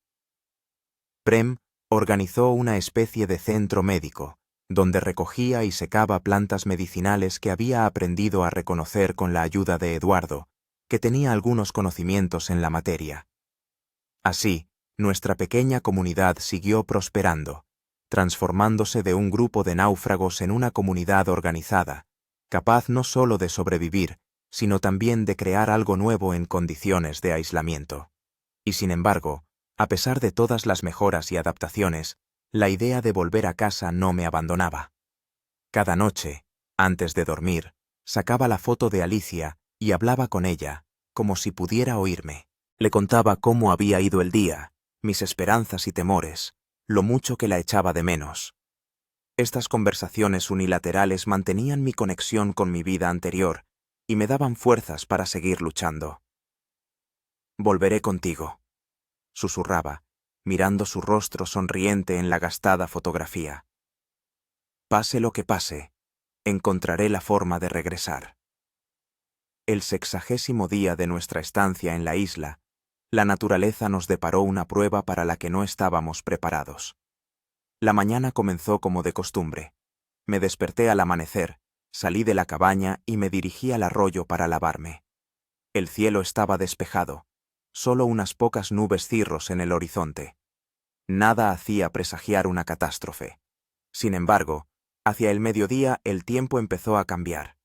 Prem organizó una especie de centro médico, donde recogía y secaba plantas medicinales que había aprendido a reconocer con la ayuda de Eduardo, que tenía algunos conocimientos en la materia. Así, nuestra pequeña comunidad siguió prosperando, transformándose de un grupo de náufragos en una comunidad organizada, capaz no solo de sobrevivir, sino también de crear algo nuevo en condiciones de aislamiento. Y sin embargo, a pesar de todas las mejoras y adaptaciones, la idea de volver a casa no me abandonaba. Cada noche, antes de dormir, sacaba la foto de Alicia y hablaba con ella, como si pudiera oírme. Le contaba cómo había ido el día, mis esperanzas y temores, lo mucho que la echaba de menos. Estas conversaciones unilaterales mantenían mi conexión con mi vida anterior y me daban fuerzas para seguir luchando. «Volveré contigo», susurraba, mirando su rostro sonriente en la gastada fotografía. «Pase lo que pase, encontraré la forma de regresar». El 60º día de nuestra estancia en la isla, la naturaleza nos deparó una prueba para la que no estábamos preparados. La mañana comenzó como de costumbre. Me desperté al amanecer, salí de la cabaña y me dirigí al arroyo para lavarme. El cielo estaba despejado, solo unas pocas nubes cirros en el horizonte. Nada hacía presagiar una catástrofe. Sin embargo, hacia el mediodía el tiempo empezó a cambiar.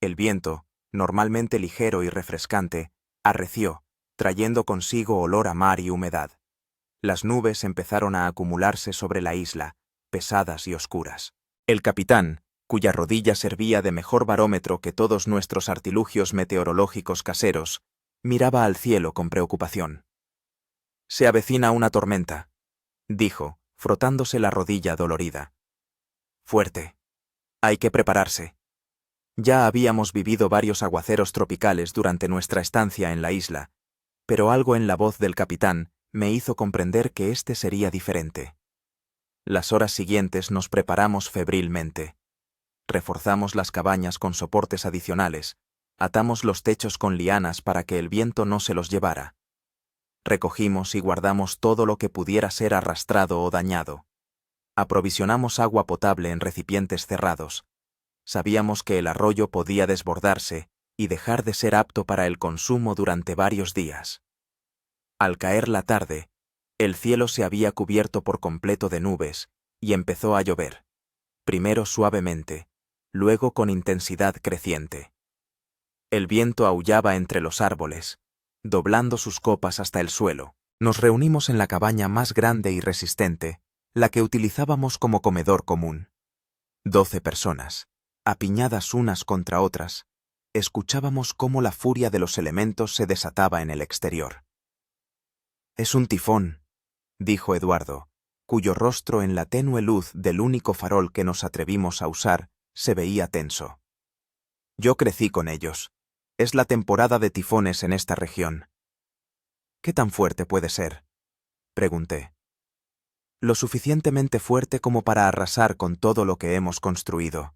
El viento, normalmente ligero y refrescante, arreció, trayendo consigo olor a mar y humedad. Las nubes empezaron a acumularse sobre la isla, pesadas y oscuras. El capitán, cuya rodilla servía de mejor barómetro que todos nuestros artilugios meteorológicos caseros, miraba al cielo con preocupación. «Se avecina una tormenta», dijo, frotándose la rodilla dolorida. «Fuerte. Hay que prepararse». Ya habíamos vivido varios aguaceros tropicales durante nuestra estancia en la isla, pero algo en la voz del capitán me hizo comprender que este sería diferente. Las horas siguientes nos preparamos febrilmente. Reforzamos las cabañas con soportes adicionales, atamos los techos con lianas para que el viento no se los llevara. Recogimos y guardamos todo lo que pudiera ser arrastrado o dañado. Aprovisionamos agua potable en recipientes cerrados. Sabíamos que el arroyo podía desbordarse y dejar de ser apto para el consumo durante varios días. Al caer la tarde, el cielo se había cubierto por completo de nubes y empezó a llover, primero suavemente, luego con intensidad creciente. El viento aullaba entre los árboles, doblando sus copas hasta el suelo. Nos reunimos en la cabaña más grande y resistente, la que utilizábamos como comedor común. 12 personas, apiñadas unas contra otras, escuchábamos cómo la furia de los elementos se desataba en el exterior. «Es un tifón», dijo Eduardo, cuyo rostro en la tenue luz del único farol que nos atrevimos a usar se veía tenso. «Yo crecí con ellos. Es la temporada de tifones en esta región». «¿Qué tan fuerte puede ser?», pregunté. «Lo suficientemente fuerte como para arrasar con todo lo que hemos construido»,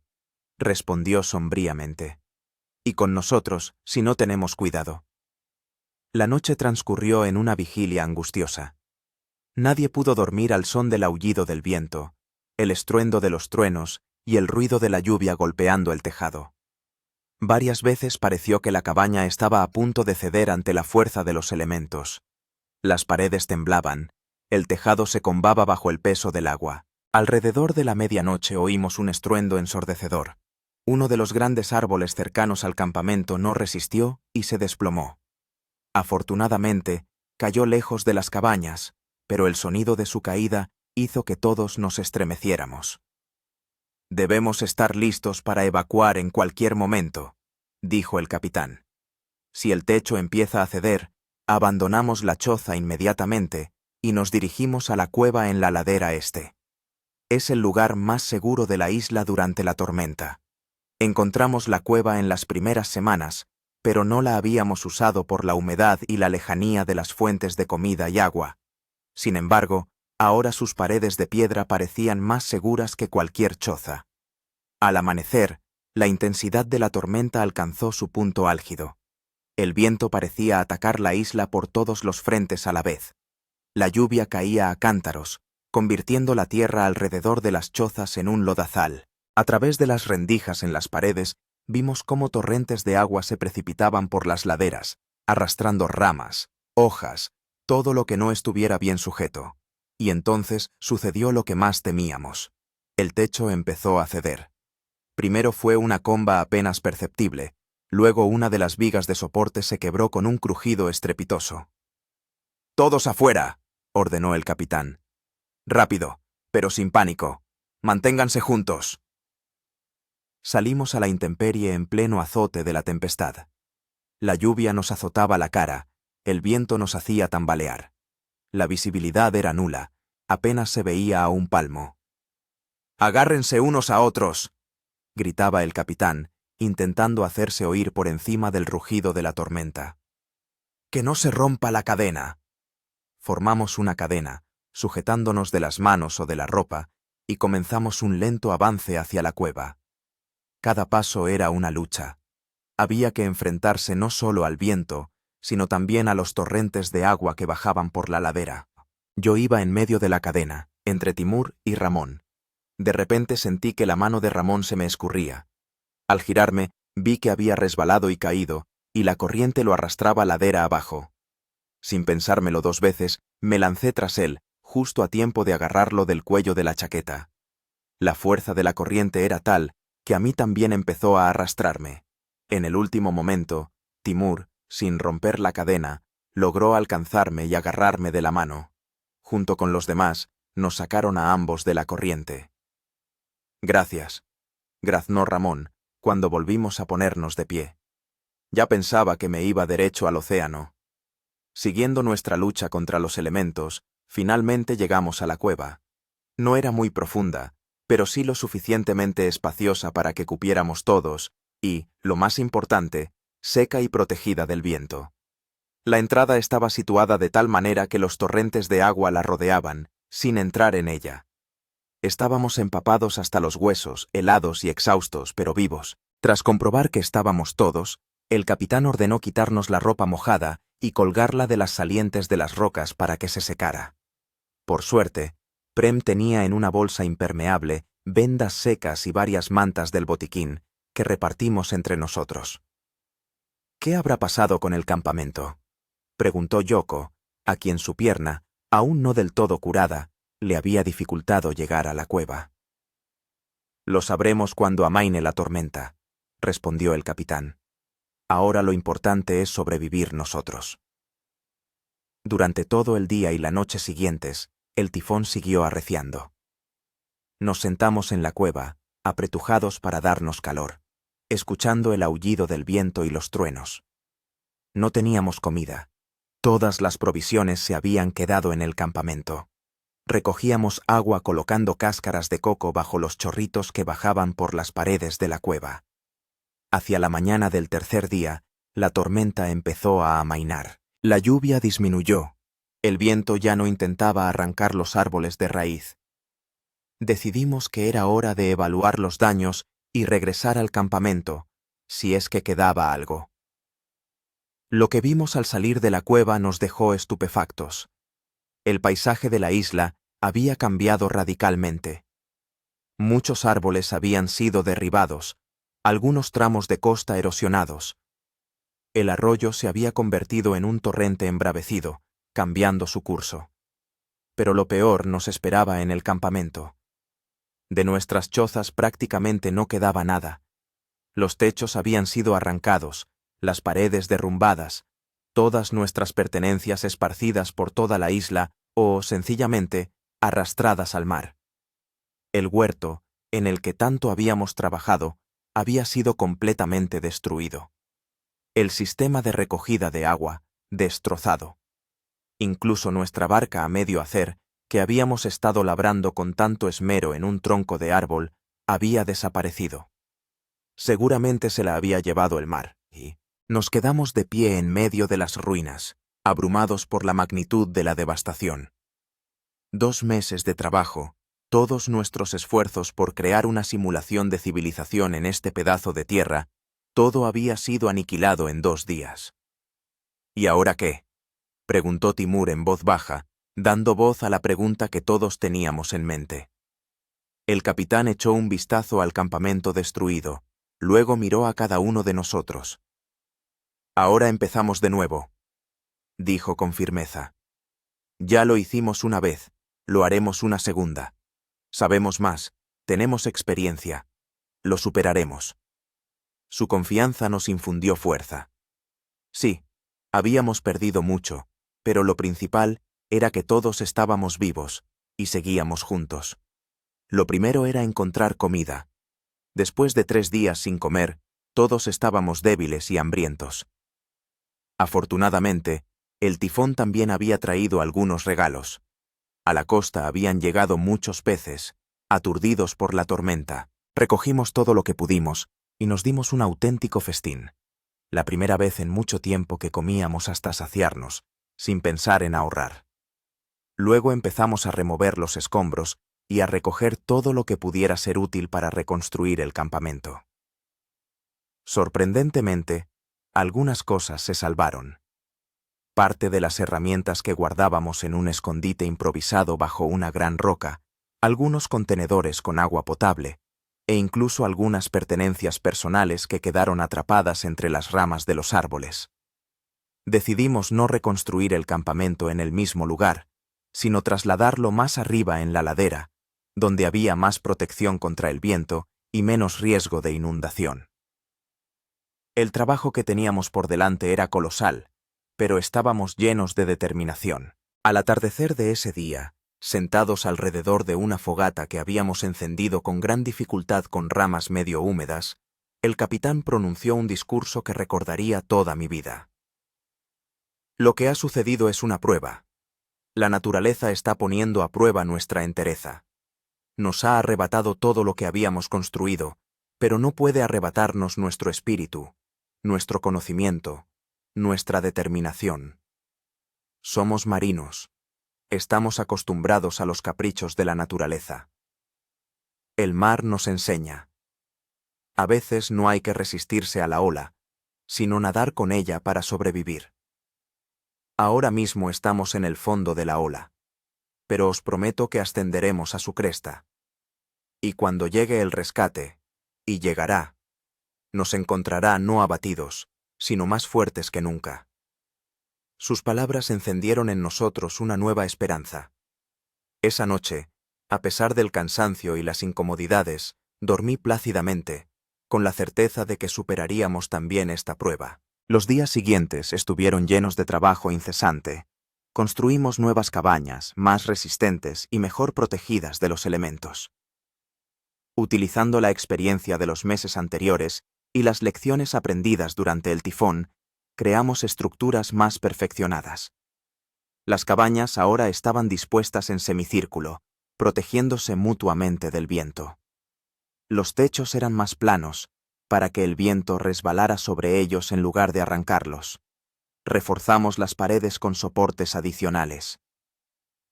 respondió sombríamente. «Y con nosotros, si no tenemos cuidado». La noche transcurrió en una vigilia angustiosa. Nadie pudo dormir al son del aullido del viento, el estruendo de los truenos y el ruido de la lluvia golpeando el tejado. Varias veces pareció que la cabaña estaba a punto de ceder ante la fuerza de los elementos. Las paredes temblaban, el tejado se combaba bajo el peso del agua. Alrededor de la medianoche oímos un estruendo ensordecedor. Uno de los grandes árboles cercanos al campamento no resistió y se desplomó. Afortunadamente, cayó lejos de las cabañas, pero el sonido de su caída hizo que todos nos estremeciéramos. «Debemos estar listos para evacuar en cualquier momento», dijo el capitán. «Si el techo empieza a ceder, abandonamos la choza inmediatamente y nos dirigimos a la cueva en la ladera este. Es el lugar más seguro de la isla durante la tormenta. Encontramos la cueva en las primeras semanas, pero no la habíamos usado por la humedad y la lejanía de las fuentes de comida y agua. Sin embargo, ahora sus paredes de piedra parecían más seguras que cualquier choza. Al amanecer, la intensidad de la tormenta alcanzó su punto álgido. El viento parecía atacar la isla por todos los frentes a la vez. La lluvia caía a cántaros, convirtiendo la tierra alrededor de las chozas en un lodazal. A través de las rendijas en las paredes, vimos cómo torrentes de agua se precipitaban por las laderas, arrastrando ramas, hojas, todo lo que no estuviera bien sujeto. Y entonces sucedió lo que más temíamos. El techo empezó a ceder. Primero fue una comba apenas perceptible, luego una de las vigas de soporte se quebró con un crujido estrepitoso. «¡Todos afuera!», ordenó el capitán. «Rápido, pero sin pánico. Manténganse juntos». Salimos a la intemperie en pleno azote de la tempestad. La lluvia nos azotaba la cara, el viento nos hacía tambalear. La visibilidad era nula, apenas se veía a un palmo. «¡Agárrense unos a otros!», gritaba el capitán, intentando hacerse oír por encima del rugido de la tormenta. «¡Que no se rompa la cadena!». Formamos una cadena, sujetándonos de las manos o de la ropa, y comenzamos un lento avance hacia la cueva. Cada paso era una lucha. Había que enfrentarse no solo al viento, sino también a los torrentes de agua que bajaban por la ladera. Yo iba en medio de la cadena, entre Timur y Ramón. De repente sentí que la mano de Ramón se me escurría. Al girarme, vi que había resbalado y caído, y la corriente lo arrastraba ladera abajo. Sin pensármelo 2 veces, me lancé tras él, justo a tiempo de agarrarlo del cuello de la chaqueta. La fuerza de la corriente era tal que a mí también empezó a arrastrarme. En el último momento, Timur, sin romper la cadena, logró alcanzarme y agarrarme de la mano. Junto con los demás, nos sacaron a ambos de la corriente. «Gracias», graznó Ramón, cuando volvimos a ponernos de pie. Ya pensaba que me iba derecho al océano. Siguiendo nuestra lucha contra los elementos, finalmente llegamos a la cueva. No era muy profunda, pero sí lo suficientemente espaciosa para que cupiéramos todos y, lo más importante, seca y protegida del viento. La entrada estaba situada de tal manera que los torrentes de agua la rodeaban, sin entrar en ella. Estábamos empapados hasta los huesos, helados y exhaustos, pero vivos. Tras comprobar que estábamos todos, el capitán ordenó quitarnos la ropa mojada y colgarla de las salientes de las rocas para que se secara. Por suerte, Prem tenía en una bolsa impermeable vendas secas y varias mantas del botiquín, que repartimos entre nosotros. «¿Qué habrá pasado con el campamento?», preguntó Yoko, a quien su pierna, aún no del todo curada, le había dificultado llegar a la cueva. «Lo sabremos cuando amaine la tormenta», respondió el capitán. «Ahora lo importante es sobrevivir nosotros». Durante todo el día y la noche siguientes, el tifón siguió arreciando. Nos sentamos en la cueva, apretujados para darnos calor, escuchando el aullido del viento y los truenos. No teníamos comida. Todas las provisiones se habían quedado en el campamento. Recogíamos agua colocando cáscaras de coco bajo los chorritos que bajaban por las paredes de la cueva. Hacia la mañana del tercer día, la tormenta empezó a amainar. La lluvia disminuyó. El viento ya no intentaba arrancar los árboles de raíz. Decidimos que era hora de evaluar los daños y regresar al campamento, si es que quedaba algo. Lo que vimos al salir de la cueva nos dejó estupefactos. El paisaje de la isla había cambiado radicalmente. Muchos árboles habían sido derribados, algunos tramos de costa erosionados. El arroyo se había convertido en un torrente embravecido, cambiando su curso. Pero lo peor nos esperaba en el campamento. De nuestras chozas prácticamente no quedaba nada. Los techos habían sido arrancados, las paredes derrumbadas, todas nuestras pertenencias esparcidas por toda la isla o, sencillamente, arrastradas al mar. El huerto, en el que tanto habíamos trabajado, había sido completamente destruido. El sistema de recogida de agua, destrozado. Incluso nuestra barca a medio hacer, que habíamos estado labrando con tanto esmero en un tronco de árbol, había desaparecido. Seguramente se la había llevado el mar, y nos quedamos de pie en medio de las ruinas, abrumados por la magnitud de la devastación. 2 meses de trabajo, todos nuestros esfuerzos por crear una simulación de civilización en este pedazo de tierra, todo había sido aniquilado en 2 días. ¿Y ahora qué?, preguntó Timur en voz baja, dando voz a la pregunta que todos teníamos en mente. El capitán echó un vistazo al campamento destruido, luego miró a cada uno de nosotros. «Ahora empezamos de nuevo», dijo con firmeza. «Ya lo hicimos una vez, lo haremos una segunda. Sabemos más, tenemos experiencia. Lo superaremos». Su confianza nos infundió fuerza. Sí, habíamos perdido mucho, pero lo principal era que todos estábamos vivos y seguíamos juntos. Lo primero era encontrar comida. Después de 3 días sin comer, todos estábamos débiles y hambrientos. Afortunadamente, el tifón también había traído algunos regalos. A la costa habían llegado muchos peces, aturdidos por la tormenta. Recogimos todo lo que pudimos y nos dimos un auténtico festín. La primera vez en mucho tiempo que comíamos hasta saciarnos, sin pensar en ahorrar. Luego empezamos a remover los escombros y a recoger todo lo que pudiera ser útil para reconstruir el campamento. Sorprendentemente, algunas cosas se salvaron. Parte de las herramientas que guardábamos en un escondite improvisado bajo una gran roca, algunos contenedores con agua potable, e incluso algunas pertenencias personales que quedaron atrapadas entre las ramas de los árboles. Decidimos no reconstruir el campamento en el mismo lugar, sino trasladarlo más arriba en la ladera, donde había más protección contra el viento y menos riesgo de inundación. El trabajo que teníamos por delante era colosal, pero estábamos llenos de determinación. Al atardecer de ese día, sentados alrededor de una fogata que habíamos encendido con gran dificultad con ramas medio húmedas, el capitán pronunció un discurso que recordaría toda mi vida. Lo que ha sucedido es una prueba. La naturaleza está poniendo a prueba nuestra entereza. Nos ha arrebatado todo lo que habíamos construido, pero no puede arrebatarnos nuestro espíritu, nuestro conocimiento, nuestra determinación. Somos marinos. Estamos acostumbrados a los caprichos de la naturaleza. El mar nos enseña. A veces no hay que resistirse a la ola, sino nadar con ella para sobrevivir. Ahora mismo estamos en el fondo de la ola, pero os prometo que ascenderemos a su cresta. Y cuando llegue el rescate, y llegará, nos encontrará no abatidos, sino más fuertes que nunca. Sus palabras encendieron en nosotros una nueva esperanza. Esa noche, a pesar del cansancio y las incomodidades, dormí plácidamente, con la certeza de que superaríamos también esta prueba. Los días siguientes estuvieron llenos de trabajo incesante. Construimos nuevas cabañas, más resistentes y mejor protegidas de los elementos. Utilizando la experiencia de los meses anteriores y las lecciones aprendidas durante el tifón, creamos estructuras más perfeccionadas. Las cabañas ahora estaban dispuestas en semicírculo, protegiéndose mutuamente del viento. Los techos eran más planos, para que el viento resbalara sobre ellos en lugar de arrancarlos. Reforzamos las paredes con soportes adicionales.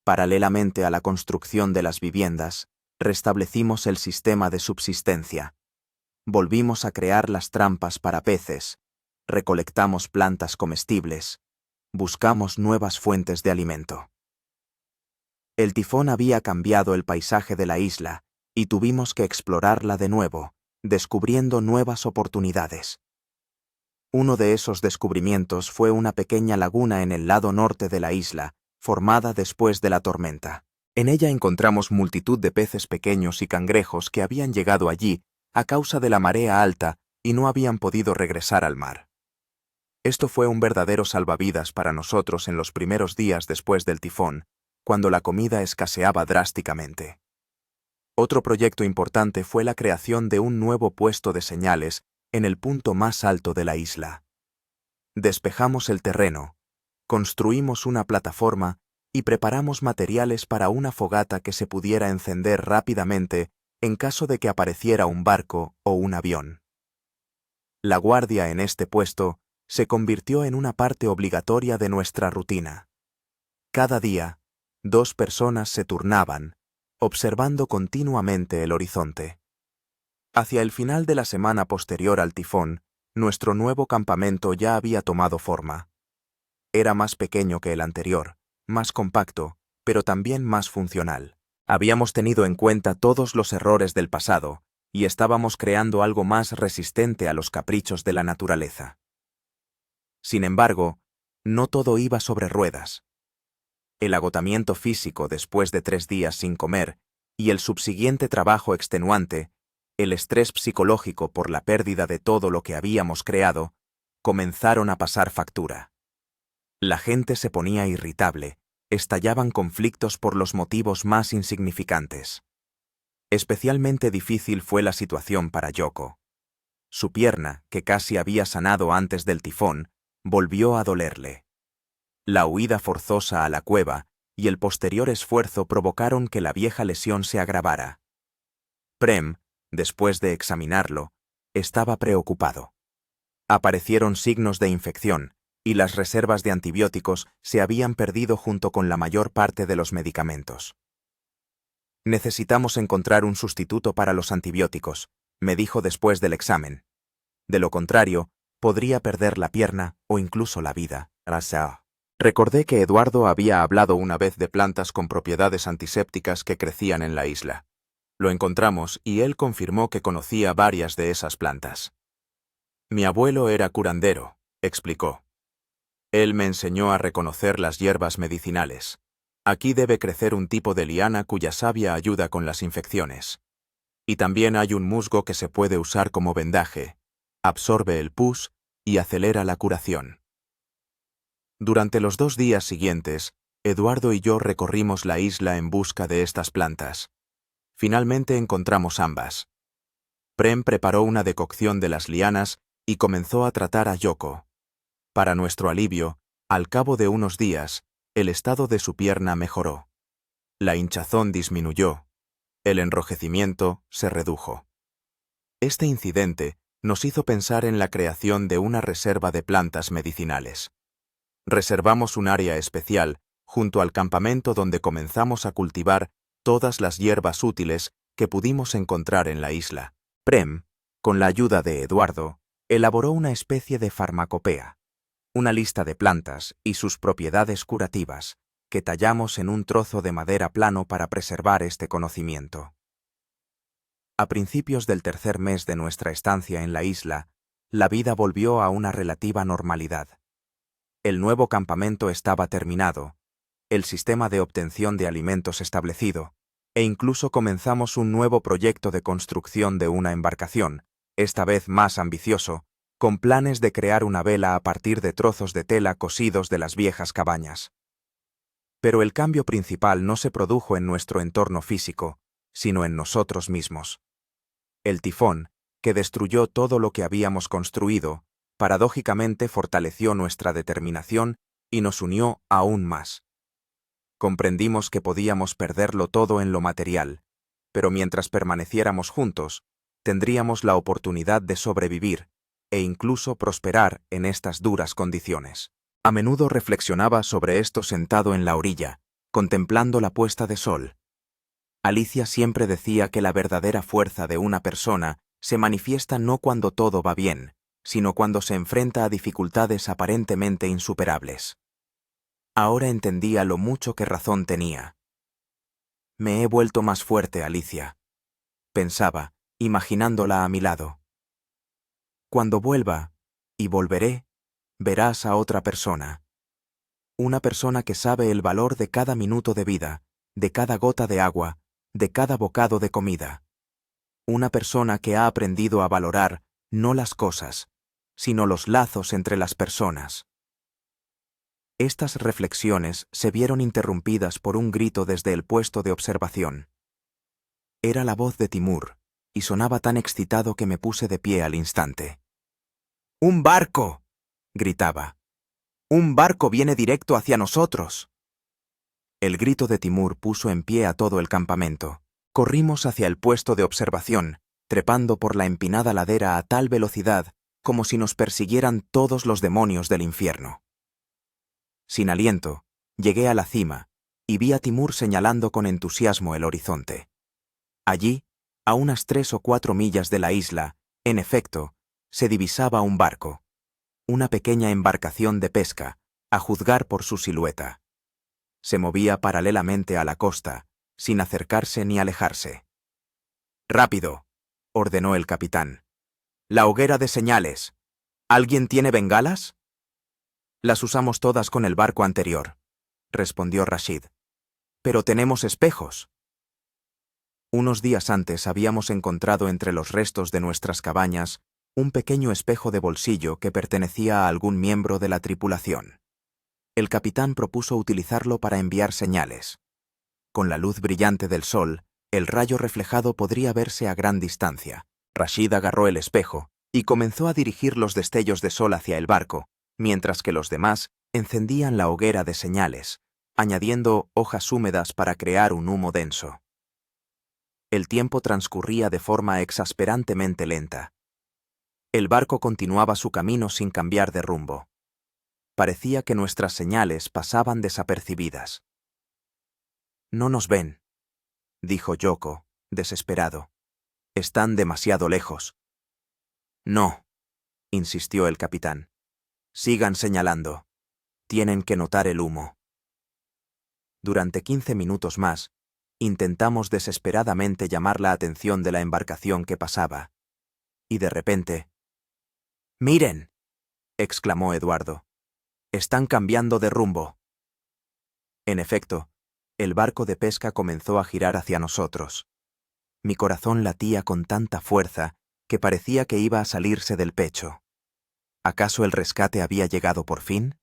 Paralelamente a la construcción de las viviendas, restablecimos el sistema de subsistencia. Volvimos a crear las trampas para peces, recolectamos plantas comestibles, buscamos nuevas fuentes de alimento. El tifón había cambiado el paisaje de la isla y tuvimos que explorarla de nuevo, descubriendo nuevas oportunidades. Uno de esos descubrimientos fue una pequeña laguna en el lado norte de la isla, formada después de la tormenta. En ella encontramos multitud de peces pequeños y cangrejos que habían llegado allí a causa de la marea alta y no habían podido regresar al mar. Esto fue un verdadero salvavidas para nosotros en los primeros días después del tifón, cuando la comida escaseaba drásticamente. Otro proyecto importante fue la creación de un nuevo puesto de señales en el punto más alto de la isla. Despejamos el terreno, construimos una plataforma y preparamos materiales para una fogata que se pudiera encender rápidamente en caso de que apareciera un barco o un avión. La guardia en este puesto se convirtió en una parte obligatoria de nuestra rutina. Cada día, 2 personas se turnaban, observando continuamente el horizonte. Hacia el final de la semana posterior al tifón, nuestro nuevo campamento ya había tomado forma. Era más pequeño que el anterior, más compacto, pero también más funcional. Habíamos tenido en cuenta todos los errores del pasado y estábamos creando algo más resistente a los caprichos de la naturaleza. Sin embargo, no todo iba sobre ruedas. El agotamiento físico después de 3 días sin comer y el subsiguiente trabajo extenuante, el estrés psicológico por la pérdida de todo lo que habíamos creado, comenzaron a pasar factura. La gente se ponía irritable, estallaban conflictos por los motivos más insignificantes. Especialmente difícil fue la situación para Yoko. Su pierna, que casi había sanado antes del tifón, volvió a dolerle. La huida forzosa a la cueva y el posterior esfuerzo provocaron que la vieja lesión se agravara. Prem, después de examinarlo, estaba preocupado. Aparecieron signos de infección, y las reservas de antibióticos se habían perdido junto con la mayor parte de los medicamentos. Necesitamos encontrar un sustituto para los antibióticos, me dijo después del examen. De lo contrario, podría perder la pierna o incluso la vida. Recordé que Eduardo había hablado una vez de plantas con propiedades antisépticas que crecían en la isla. Lo encontramos y él confirmó que conocía varias de esas plantas. Mi abuelo era curandero, explicó. Él me enseñó a reconocer las hierbas medicinales. Aquí debe crecer un tipo de liana cuya savia ayuda con las infecciones. Y también hay un musgo que se puede usar como vendaje, absorbe el pus y acelera la curación. Durante los 2 días siguientes, Eduardo y yo recorrimos la isla en busca de estas plantas. Finalmente encontramos ambas. Prem preparó una decocción de las lianas y comenzó a tratar a Yoko. Para nuestro alivio, al cabo de unos días, el estado de su pierna mejoró. La hinchazón disminuyó. El enrojecimiento se redujo. Este incidente nos hizo pensar en la creación de una reserva de plantas medicinales. Reservamos un área especial junto al campamento donde comenzamos a cultivar todas las hierbas útiles que pudimos encontrar en la isla. Prem, con la ayuda de Eduardo, elaboró una especie de farmacopea, una lista de plantas y sus propiedades curativas, que tallamos en un trozo de madera plano para preservar este conocimiento. A principios del 3er mes de nuestra estancia en la isla, la vida volvió a una relativa normalidad. El nuevo campamento estaba terminado, el sistema de obtención de alimentos establecido, e incluso comenzamos un nuevo proyecto de construcción de una embarcación, esta vez más ambicioso, con planes de crear una vela a partir de trozos de tela cosidos de las viejas cabañas. Pero el cambio principal no se produjo en nuestro entorno físico, sino en nosotros mismos. El tifón, que destruyó todo lo que habíamos construido, paradójicamente fortaleció nuestra determinación y nos unió aún más. Comprendimos que podíamos perderlo todo en lo material, pero mientras permaneciéramos juntos, tendríamos la oportunidad de sobrevivir e incluso prosperar en estas duras condiciones. A menudo reflexionaba sobre esto sentado en la orilla, contemplando la puesta de sol. Alicia siempre decía que la verdadera fuerza de una persona se manifiesta no cuando todo va bien, sino cuando se enfrenta a dificultades aparentemente insuperables. Ahora entendía lo mucho que razón tenía. Me he vuelto más fuerte, Alicia, pensaba, imaginándola a mi lado. Cuando vuelva, y volveré, verás a otra persona. Una persona que sabe el valor de cada minuto de vida, de cada gota de agua, de cada bocado de comida. Una persona que ha aprendido a valorar no las cosas, sino los lazos entre las personas. Estas reflexiones se vieron interrumpidas por un grito desde el puesto de observación. Era la voz de Timur, y sonaba tan excitado que me puse de pie al instante. ¡Un barco!, gritaba. ¡Un barco viene directo hacia nosotros! El grito de Timur puso en pie a todo el campamento. Corrimos hacia el puesto de observación, trepando por la empinada ladera a tal velocidad como si nos persiguieran todos los demonios del infierno. Sin aliento, llegué a la cima y vi a Timur señalando con entusiasmo el horizonte. Allí, a unas 3 o 4 millas de la isla, en efecto, se divisaba un barco, una pequeña embarcación de pesca, a juzgar por su silueta. Se movía paralelamente a la costa, sin acercarse ni alejarse. «¡Rápido!», ordenó el capitán. «La hoguera de señales. ¿Alguien tiene bengalas?». «Las usamos todas con el barco anterior», respondió Rashid. «Pero tenemos espejos». Unos días antes habíamos encontrado entre los restos de nuestras cabañas un pequeño espejo de bolsillo que pertenecía a algún miembro de la tripulación. El capitán propuso utilizarlo para enviar señales. Con la luz brillante del sol, el rayo reflejado podría verse a gran distancia. Rashid agarró el espejo y comenzó a dirigir los destellos de sol hacia el barco, mientras que los demás encendían la hoguera de señales, añadiendo hojas húmedas para crear un humo denso. El tiempo transcurría de forma exasperantemente lenta. El barco continuaba su camino sin cambiar de rumbo. Parecía que nuestras señales pasaban desapercibidas. «No nos ven», dijo Yoko, desesperado. «Están demasiado lejos». «No», insistió el capitán. «Sigan señalando. Tienen que notar el humo». Durante 15 minutos más, intentamos desesperadamente llamar la atención de la embarcación que pasaba. Y de repente... «¡Miren!», exclamó Eduardo. «Están cambiando de rumbo». En efecto, el barco de pesca comenzó a girar hacia nosotros. Mi corazón latía con tanta fuerza que parecía que iba a salirse del pecho. ¿Acaso el rescate había llegado por fin?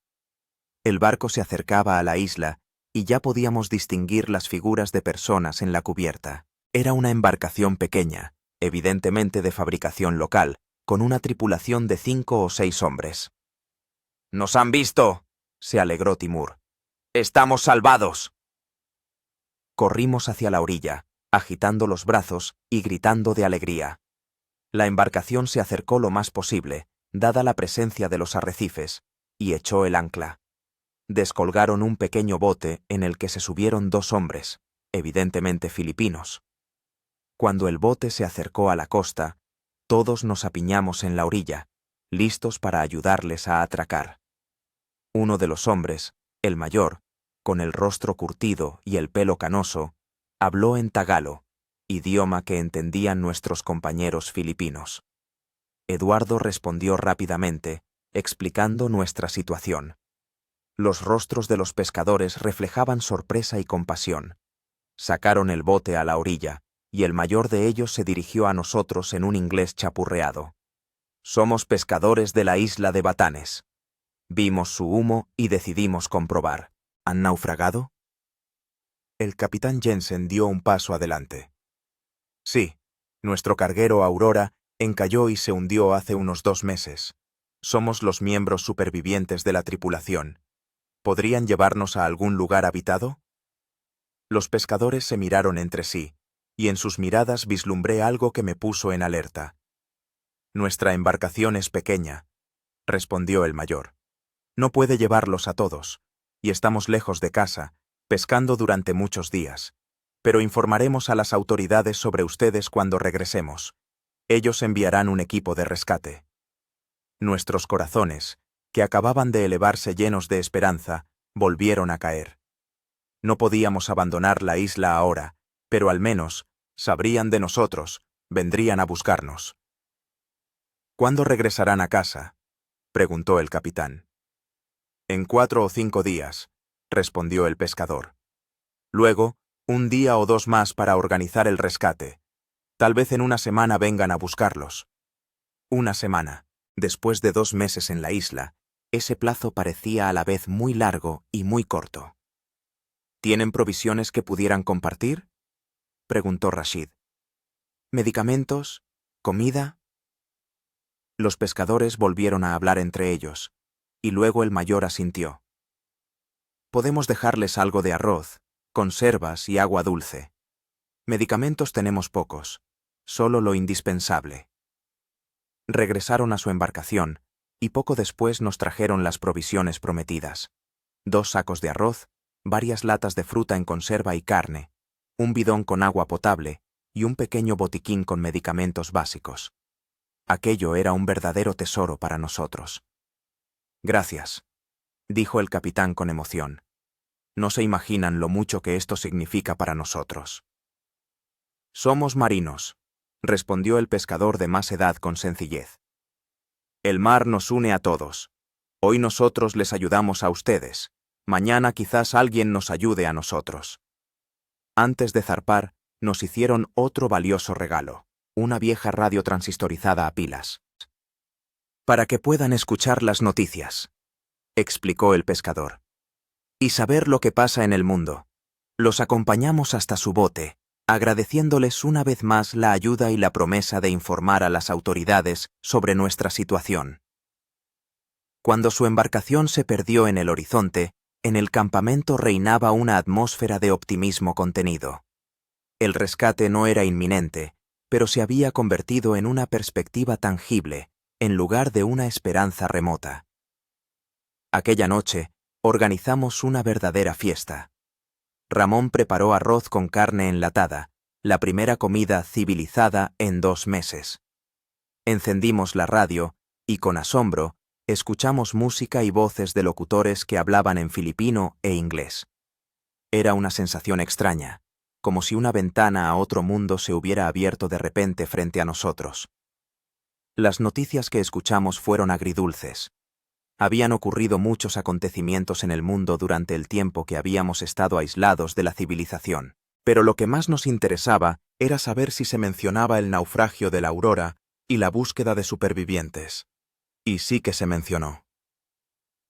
El barco se acercaba a la isla y ya podíamos distinguir las figuras de personas en la cubierta. Era una embarcación pequeña, evidentemente de fabricación local, con una tripulación de 5 o 6 hombres. «¡Nos han visto!», se alegró Timur. «¡Estamos salvados!». Corrimos hacia la orilla, agitando los brazos y gritando de alegría. La embarcación se acercó lo más posible, dada la presencia de los arrecifes, y echó el ancla. Descolgaron un pequeño bote en el que se subieron 2 hombres, evidentemente filipinos. Cuando el bote se acercó a la costa, todos nos apiñamos en la orilla, listos para ayudarles a atracar. Uno de los hombres, el mayor, con el rostro curtido y el pelo canoso, habló en tagalo, idioma que entendían nuestros compañeros filipinos. Eduardo respondió rápidamente, explicando nuestra situación. Los rostros de los pescadores reflejaban sorpresa y compasión. Sacaron el bote a la orilla, y el mayor de ellos se dirigió a nosotros en un inglés chapurreado. «Somos pescadores de la isla de Batanes. Vimos su humo y decidimos comprobar. ¿Han naufragado?». El capitán Jensen dio un paso adelante. «Sí, nuestro carguero Aurora encalló y se hundió hace unos 2 meses. Somos los miembros supervivientes de la tripulación. ¿Podrían llevarnos a algún lugar habitado?». Los pescadores se miraron entre sí, y en sus miradas vislumbré algo que me puso en alerta. «Nuestra embarcación es pequeña», respondió el mayor. «No puede llevarlos a todos, y estamos lejos de casa, pescando durante muchos días. Pero informaremos a las autoridades sobre ustedes cuando regresemos. Ellos enviarán un equipo de rescate». Nuestros corazones, que acababan de elevarse llenos de esperanza, volvieron a caer. No podíamos abandonar la isla ahora, pero al menos sabrían de nosotros, vendrían a buscarnos. «¿Cuándo regresarán a casa?», preguntó el capitán. «En 4 o 5 días», respondió el pescador. «Luego, 1 día o 2 más para organizar el rescate. Tal vez en 1 semana vengan a buscarlos». 1 semana, después de 2 meses en la isla, Ese plazo parecía a la vez muy largo y muy corto. ¿Tienen provisiones que pudieran compartir?, preguntó Rashid. ¿Medicamentos? ¿Comida? Los pescadores volvieron a hablar entre ellos, y luego el mayor asintió. Podemos dejarles algo de arroz, conservas y agua dulce. Medicamentos tenemos pocos, solo lo indispensable. Regresaron a su embarcación, y poco después nos trajeron las provisiones prometidas: 2 sacos de arroz, varias latas de fruta en conserva y carne, un bidón con agua potable y un pequeño botiquín con medicamentos básicos. Aquello era un verdadero tesoro para nosotros. Gracias, dijo el capitán con emoción. No se imaginan lo mucho que esto significa para nosotros. Somos marinos, respondió el pescador de más edad con sencillez. El mar nos une a todos. Hoy nosotros les ayudamos a ustedes. Mañana quizás alguien nos ayude a nosotros. Antes de zarpar, nos hicieron otro valioso regalo: una vieja radio transistorizada a pilas. Para que puedan escuchar las noticias, explicó el pescador, y saber lo que pasa en el mundo. Los acompañamos hasta su bote, agradeciéndoles una vez más la ayuda y la promesa de informar a las autoridades sobre nuestra situación. Cuando su embarcación se perdió en el horizonte, en el campamento reinaba una atmósfera de optimismo contenido. El rescate no era inminente, pero se había convertido en una perspectiva tangible, en lugar de una esperanza remota. Aquella noche, organizamos una verdadera fiesta. Ramón preparó arroz con carne enlatada, la primera comida civilizada en 2 meses. Encendimos la radio, y con asombro, escuchamos música y voces de locutores que hablaban en filipino e inglés. Era una sensación extraña, como si una ventana a otro mundo se hubiera abierto de repente frente a nosotros. Las noticias que escuchamos fueron agridulces. Habían ocurrido muchos acontecimientos en el mundo durante el tiempo que habíamos estado aislados de la civilización, pero lo que más nos interesaba era saber si se mencionaba el naufragio de la Aurora y la búsqueda de supervivientes. Y sí que se mencionó.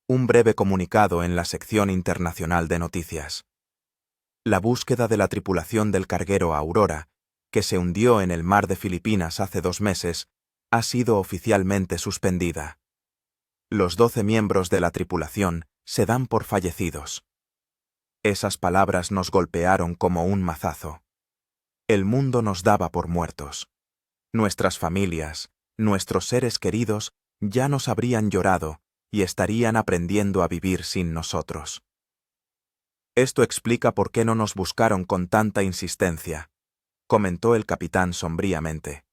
Un breve comunicado en la sección internacional de noticias. La búsqueda de la tripulación del carguero Aurora, que se hundió en el mar de Filipinas hace 2 meses, ha sido oficialmente suspendida. Los 12 miembros de la tripulación se dan por fallecidos. Esas palabras nos golpearon como un mazazo. El mundo nos daba por muertos. Nuestras familias, nuestros seres queridos, ya nos habrían llorado y estarían aprendiendo a vivir sin nosotros. Esto explica por qué no nos buscaron con tanta insistencia, comentó el capitán sombríamente.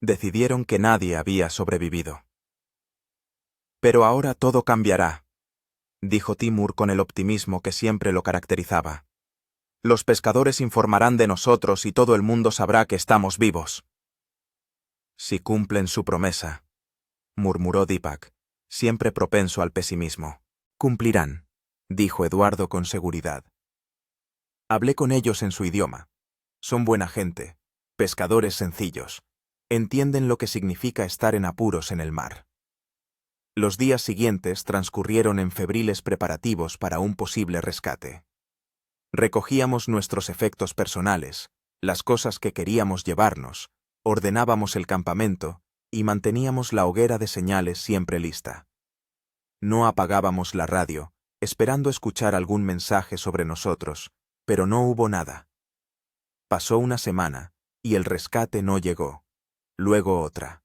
Decidieron que nadie había sobrevivido. Pero ahora todo cambiará, dijo Timur con el optimismo que siempre lo caracterizaba. Los pescadores informarán de nosotros y todo el mundo sabrá que estamos vivos. Si cumplen su promesa, murmuró Deepak, siempre propenso al pesimismo. Cumplirán, dijo Eduardo con seguridad. Hablé con ellos en su idioma. Son buena gente, pescadores sencillos. Entienden lo que significa estar en apuros en el mar. Los días siguientes transcurrieron en febriles preparativos para un posible rescate. Recogíamos nuestros efectos personales, las cosas que queríamos llevarnos, ordenábamos el campamento y manteníamos la hoguera de señales siempre lista. No apagábamos la radio, esperando escuchar algún mensaje sobre nosotros, pero no hubo nada. Pasó una semana, y el rescate no llegó. Luego otra.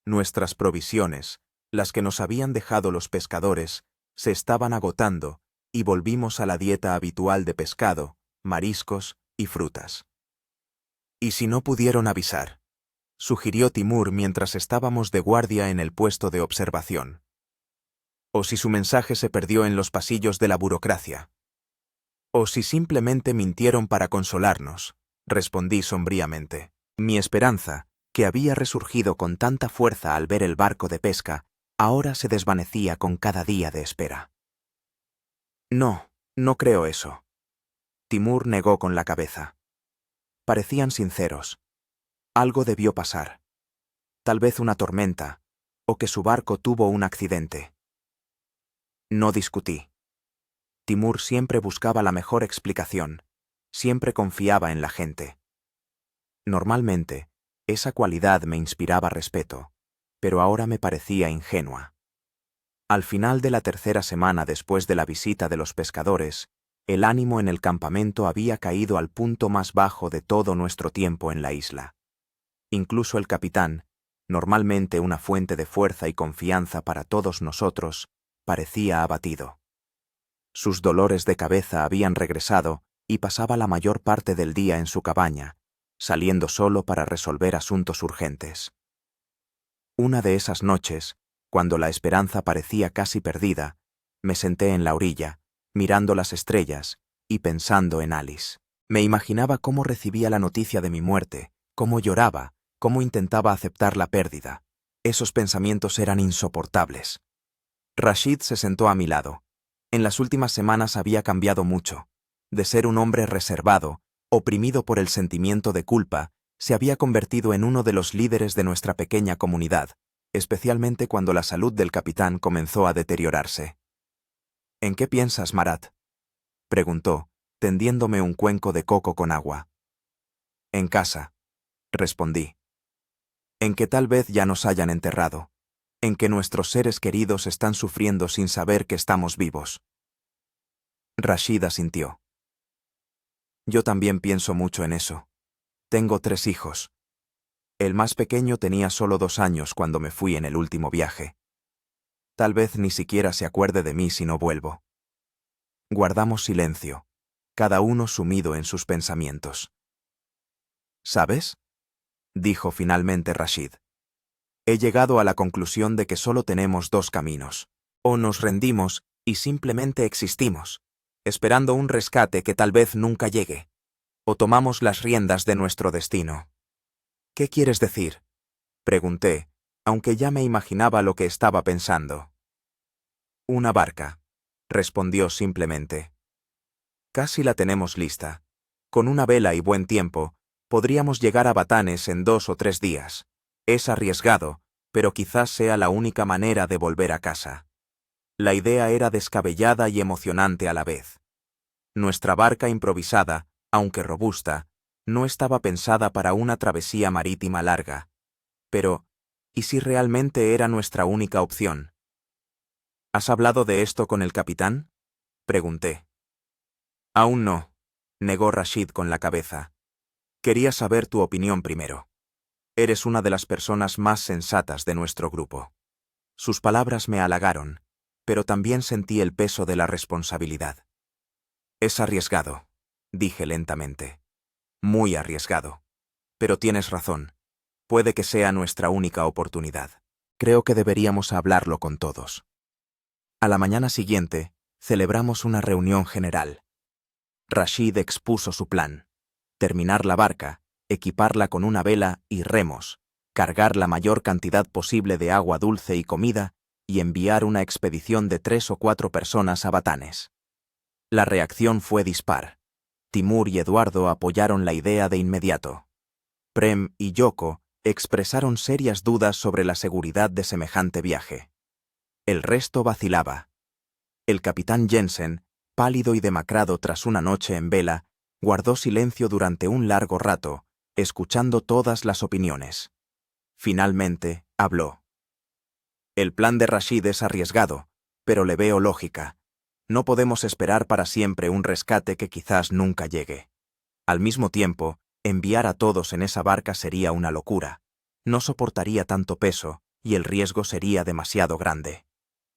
Nuestras provisiones, las que nos habían dejado los pescadores, se estaban agotando, y volvimos a la dieta habitual de pescado, mariscos y frutas. ¿Y si no pudieron avisar?, sugirió Timur mientras estábamos de guardia en el puesto de observación. ¿O si su mensaje se perdió en los pasillos de la burocracia? ¿O si simplemente mintieron para consolarnos?, respondí sombríamente. Mi esperanza, que había resurgido con tanta fuerza al ver el barco de pesca, ahora se desvanecía con cada día de espera. No, no creo eso. Timur negó con la cabeza. Parecían sinceros. Algo debió pasar. Tal vez una tormenta, o que su barco tuvo un accidente. No discutí. Timur siempre buscaba la mejor explicación, siempre confiaba en la gente. Normalmente, esa cualidad me inspiraba respeto, pero ahora me parecía ingenua. Al final de la tercera semana después de la visita de los pescadores, el ánimo en el campamento había caído al punto más bajo de todo nuestro tiempo en la isla. Incluso el capitán, normalmente una fuente de fuerza y confianza para todos nosotros, parecía abatido. Sus dolores de cabeza habían regresado y pasaba la mayor parte del día en su cabaña, saliendo solo para resolver asuntos urgentes. Una de esas noches, cuando la esperanza parecía casi perdida, me senté en la orilla, mirando las estrellas y pensando en Alice. Me imaginaba cómo recibía la noticia de mi muerte, cómo lloraba, cómo intentaba aceptar la pérdida. Esos pensamientos eran insoportables. Rashid se sentó a mi lado. En las últimas semanas había cambiado mucho. De ser un hombre reservado, oprimido por el sentimiento de culpa, se había convertido en uno de los líderes de nuestra pequeña comunidad, especialmente cuando la salud del capitán comenzó a deteriorarse. ¿En qué piensas, Marat?, preguntó, tendiéndome un cuenco de coco con agua. En casa, respondí. En que tal vez ya nos hayan enterrado, en que nuestros seres queridos están sufriendo sin saber que estamos vivos. Rashid asintió. Yo también pienso mucho en eso. Tengo 3 hijos. El más pequeño tenía solo 2 años cuando me fui en el último viaje. Tal vez ni siquiera se acuerde de mí si no vuelvo. Guardamos silencio, cada uno sumido en sus pensamientos. ¿Sabes?, dijo finalmente Rashid. He llegado a la conclusión de que solo tenemos 2 caminos. O nos rendimos y simplemente existimos, esperando un rescate que tal vez nunca llegue, o tomamos las riendas de nuestro destino. ¿Qué quieres decir?, pregunté, aunque ya me imaginaba lo que estaba pensando. Una barca, respondió simplemente. Casi la tenemos lista. Con una vela y buen tiempo, podríamos llegar a Batanes en 2 o 3 días. Es arriesgado, pero quizás sea la única manera de volver a casa. La idea era descabellada y emocionante a la vez. Nuestra barca improvisada, aunque robusta, no estaba pensada para una travesía marítima larga. Pero, ¿y si realmente era nuestra única opción? ¿Has hablado de esto con el capitán?, pregunté. Aún no, negó Rashid con la cabeza. Quería saber tu opinión primero. Eres una de las personas más sensatas de nuestro grupo. Sus palabras me halagaron, pero también sentí el peso de la responsabilidad. Es arriesgado, dije lentamente. Muy arriesgado. Pero tienes razón. Puede que sea nuestra única oportunidad. Creo que deberíamos hablarlo con todos. A la mañana siguiente, celebramos una reunión general. Rashid expuso su plan: terminar la barca, equiparla con una vela y remos, cargar la mayor cantidad posible de agua dulce y comida y enviar una expedición de 3 o 4 personas a Batanes. La reacción fue dispar. Timur y Eduardo apoyaron la idea de inmediato. Prem y Yoko expresaron serias dudas sobre la seguridad de semejante viaje. El resto vacilaba. El capitán Jensen, pálido y demacrado tras una noche en vela, guardó silencio durante un largo rato, escuchando todas las opiniones. Finalmente, habló. El plan de Rashid es arriesgado, pero le veo lógica. No podemos esperar para siempre un rescate que quizás nunca llegue. Al mismo tiempo, enviar a todos en esa barca sería una locura. No soportaría tanto peso y el riesgo sería demasiado grande.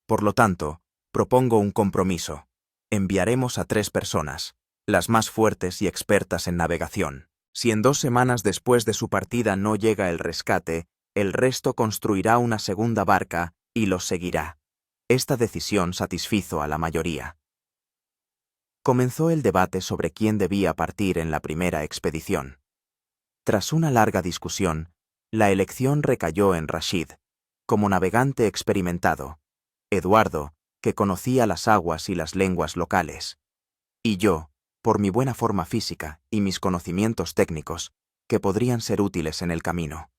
Por lo tanto, propongo un compromiso. Enviaremos a 3 personas, las más fuertes y expertas en navegación. Si en 2 semanas después de su partida no llega el rescate, el resto construirá una segunda barca y los seguirá. Esta decisión satisfizo a la mayoría. Comenzó el debate sobre quién debía partir en la primera expedición. Tras una larga discusión, la elección recayó en Rashid, como navegante experimentado, Eduardo, que conocía las aguas y las lenguas locales, y yo, por mi buena forma física y mis conocimientos técnicos, que podrían ser útiles en el camino.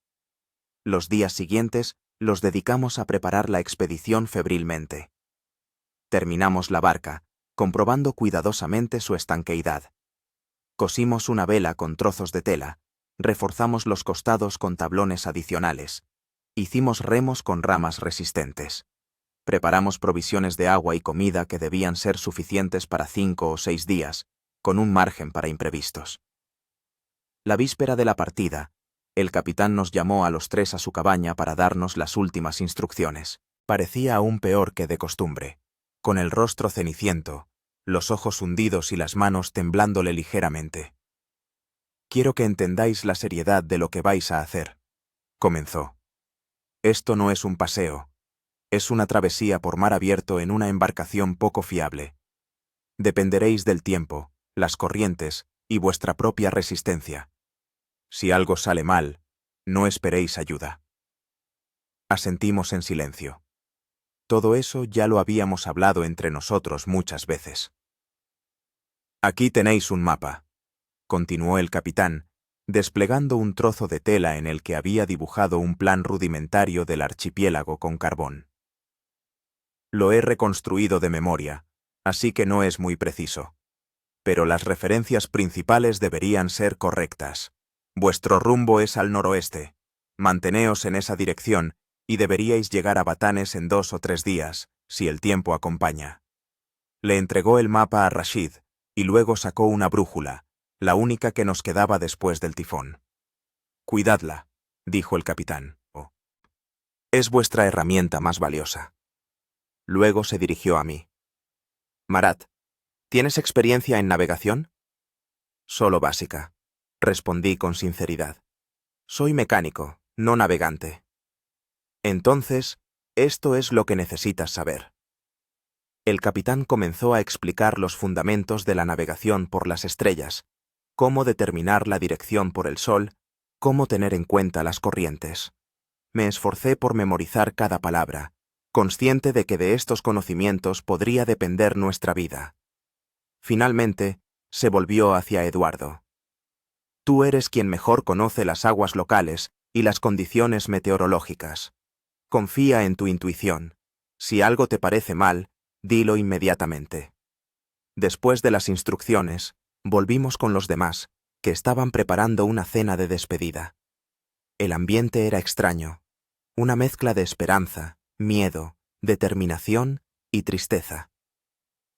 Los días siguientes los dedicamos a preparar la expedición febrilmente. Terminamos la barca, comprobando cuidadosamente su estanqueidad. Cosimos una vela con trozos de tela, reforzamos los costados con tablones adicionales, hicimos remos con ramas resistentes. Preparamos provisiones de agua y comida que debían ser suficientes para 5 o 6 días, con un margen para imprevistos. La víspera de la partida, el capitán nos llamó a los 3 a su cabaña para darnos las últimas instrucciones. Parecía aún peor que de costumbre, con el rostro ceniciento, los ojos hundidos y las manos temblándole ligeramente. «Quiero que entendáis la seriedad de lo que vais a hacer», comenzó. «Esto no es un paseo. Es una travesía por mar abierto en una embarcación poco fiable. Dependeréis del tiempo, las corrientes y vuestra propia resistencia. Si algo sale mal, no esperéis ayuda». Asentimos en silencio. Todo eso ya lo habíamos hablado entre nosotros muchas veces. «Aquí tenéis un mapa», continuó el capitán, desplegando un trozo de tela en el que había dibujado un plan rudimentario del archipiélago con carbón. Lo he reconstruido de memoria, así que no es muy preciso. Pero las referencias principales deberían ser correctas. Vuestro rumbo es al noroeste. Manteneos en esa dirección y deberíais llegar a Batanes en 2 o 3 días, si el tiempo acompaña. Le entregó el mapa a Rashid y luego sacó una brújula, la única que nos quedaba después del tifón. «Cuidadla», dijo el capitán. «Oh. Es vuestra herramienta más valiosa». Luego se dirigió a mí. «Marat, ¿tienes experiencia en navegación?» «Solo básica», respondí con sinceridad. «Soy mecánico, no navegante». «Entonces, esto es lo que necesitas saber». El capitán comenzó a explicar los fundamentos de la navegación por las estrellas, cómo determinar la dirección por el sol, cómo tener en cuenta las corrientes. Me esforcé por memorizar cada palabra, consciente de que de estos conocimientos podría depender nuestra vida. Finalmente, se volvió hacia Eduardo. «Tú eres quien mejor conoce las aguas locales y las condiciones meteorológicas. Confía en tu intuición. Si algo te parece mal, dilo inmediatamente». Después de las instrucciones, volvimos con los demás, que estaban preparando una cena de despedida. El ambiente era extraño, una mezcla de esperanza, miedo, determinación y tristeza.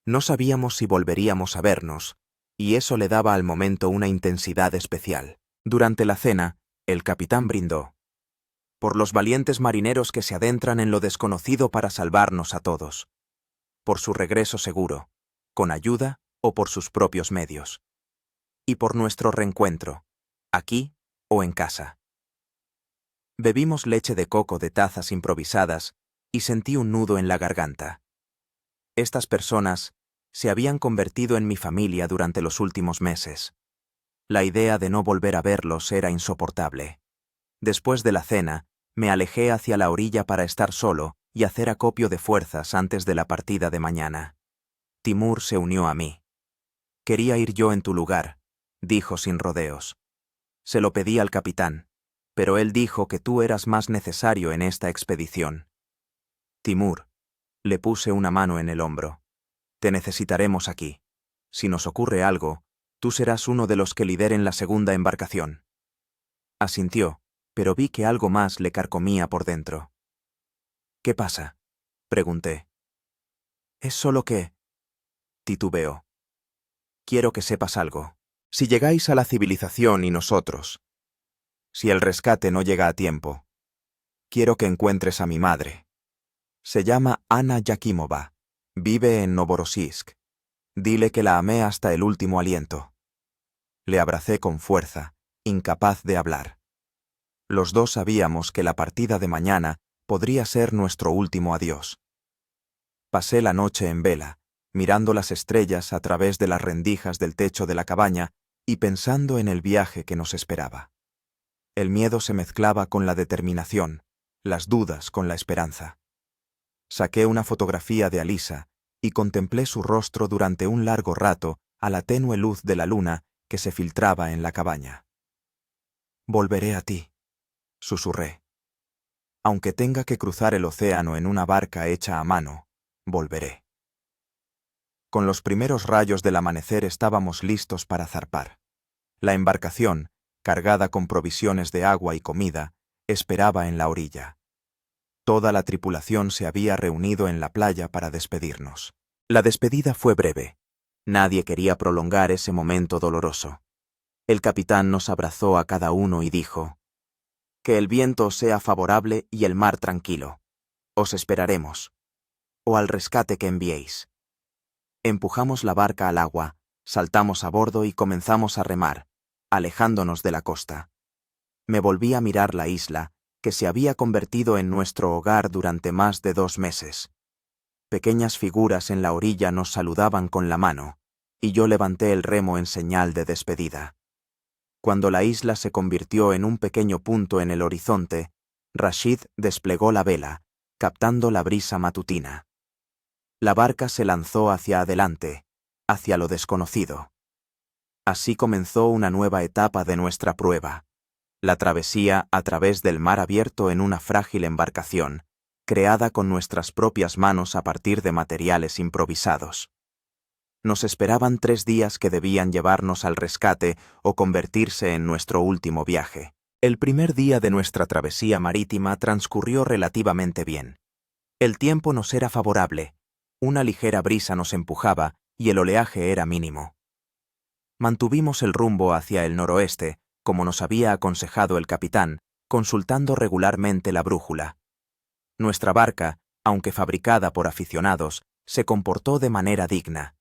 No sabíamos si volveríamos a vernos, y eso le daba al momento una intensidad especial. Durante la cena, el capitán brindó por los valientes marineros que se adentran en lo desconocido para salvarnos a todos, por su regreso seguro, con ayuda o por sus propios medios, y por nuestro reencuentro, aquí o en casa. Bebimos leche de coco de tazas improvisadas y sentí un nudo en la garganta. Estas personas se habían convertido en mi familia durante los últimos meses. La idea de no volver a verlos era insoportable. Después de la cena, me alejé hacia la orilla para estar solo y hacer acopio de fuerzas antes de la partida de mañana. Timur se unió a mí. «Quería ir yo en tu lugar», dijo sin rodeos. Se lo pedí al capitán, pero él dijo que tú eras más necesario en esta expedición. «Timur», le puse una mano en el hombro. «Te necesitaremos aquí. Si nos ocurre algo, tú serás uno de los que lideren la segunda embarcación». Asintió, pero vi que algo más le carcomía por dentro. «¿Qué pasa?», pregunté. «Es solo que…», titubeó. «Quiero que sepas algo. Si llegáis a la civilización y nosotros, si el rescate no llega a tiempo, quiero que encuentres a mi madre. Se llama Anna Yakimova. Vive en Novorossiysk. Dile que la amé hasta el último aliento». Le abracé con fuerza, incapaz de hablar. Los dos sabíamos que la partida de mañana podría ser nuestro último adiós. Pasé la noche en vela, mirando las estrellas a través de las rendijas del techo de la cabaña y pensando en el viaje que nos esperaba. El miedo se mezclaba con la determinación, las dudas con la esperanza. Saqué una fotografía de Alisa y contemplé su rostro durante un largo rato a la tenue luz de la luna que se filtraba en la cabaña. «Volveré a ti», susurré. «Aunque tenga que cruzar el océano en una barca hecha a mano, volveré». Con los primeros rayos del amanecer estábamos listos para zarpar. La embarcación, cargada con provisiones de agua y comida, esperaba en la orilla. Toda la tripulación se había reunido en la playa para despedirnos. La despedida fue breve. Nadie quería prolongar ese momento doloroso. El capitán nos abrazó a cada uno y dijo: «Que el viento sea favorable y el mar tranquilo. Os esperaremos. O al rescate que enviéis». Empujamos la barca al agua, saltamos a bordo y comenzamos a remar, alejándonos de la costa. Me volví a mirar la isla, que se había convertido en nuestro hogar durante más de 2 meses. Pequeñas figuras en la orilla nos saludaban con la mano, y yo levanté el remo en señal de despedida. Cuando la isla se convirtió en un pequeño punto en el horizonte, Rashid desplegó la vela, captando la brisa matutina. La barca se lanzó hacia adelante, hacia lo desconocido. Así comenzó una nueva etapa de nuestra prueba, la travesía a través del mar abierto en una frágil embarcación, creada con nuestras propias manos a partir de materiales improvisados. Nos esperaban 3 días que debían llevarnos al rescate o convertirse en nuestro último viaje. El primer día de nuestra travesía marítima transcurrió relativamente bien. El tiempo nos era favorable, una ligera brisa nos empujaba y el oleaje era mínimo. Mantuvimos el rumbo hacia el noroeste, como nos había aconsejado el capitán, consultando regularmente la brújula. Nuestra barca, aunque fabricada por aficionados, se comportó de manera digna.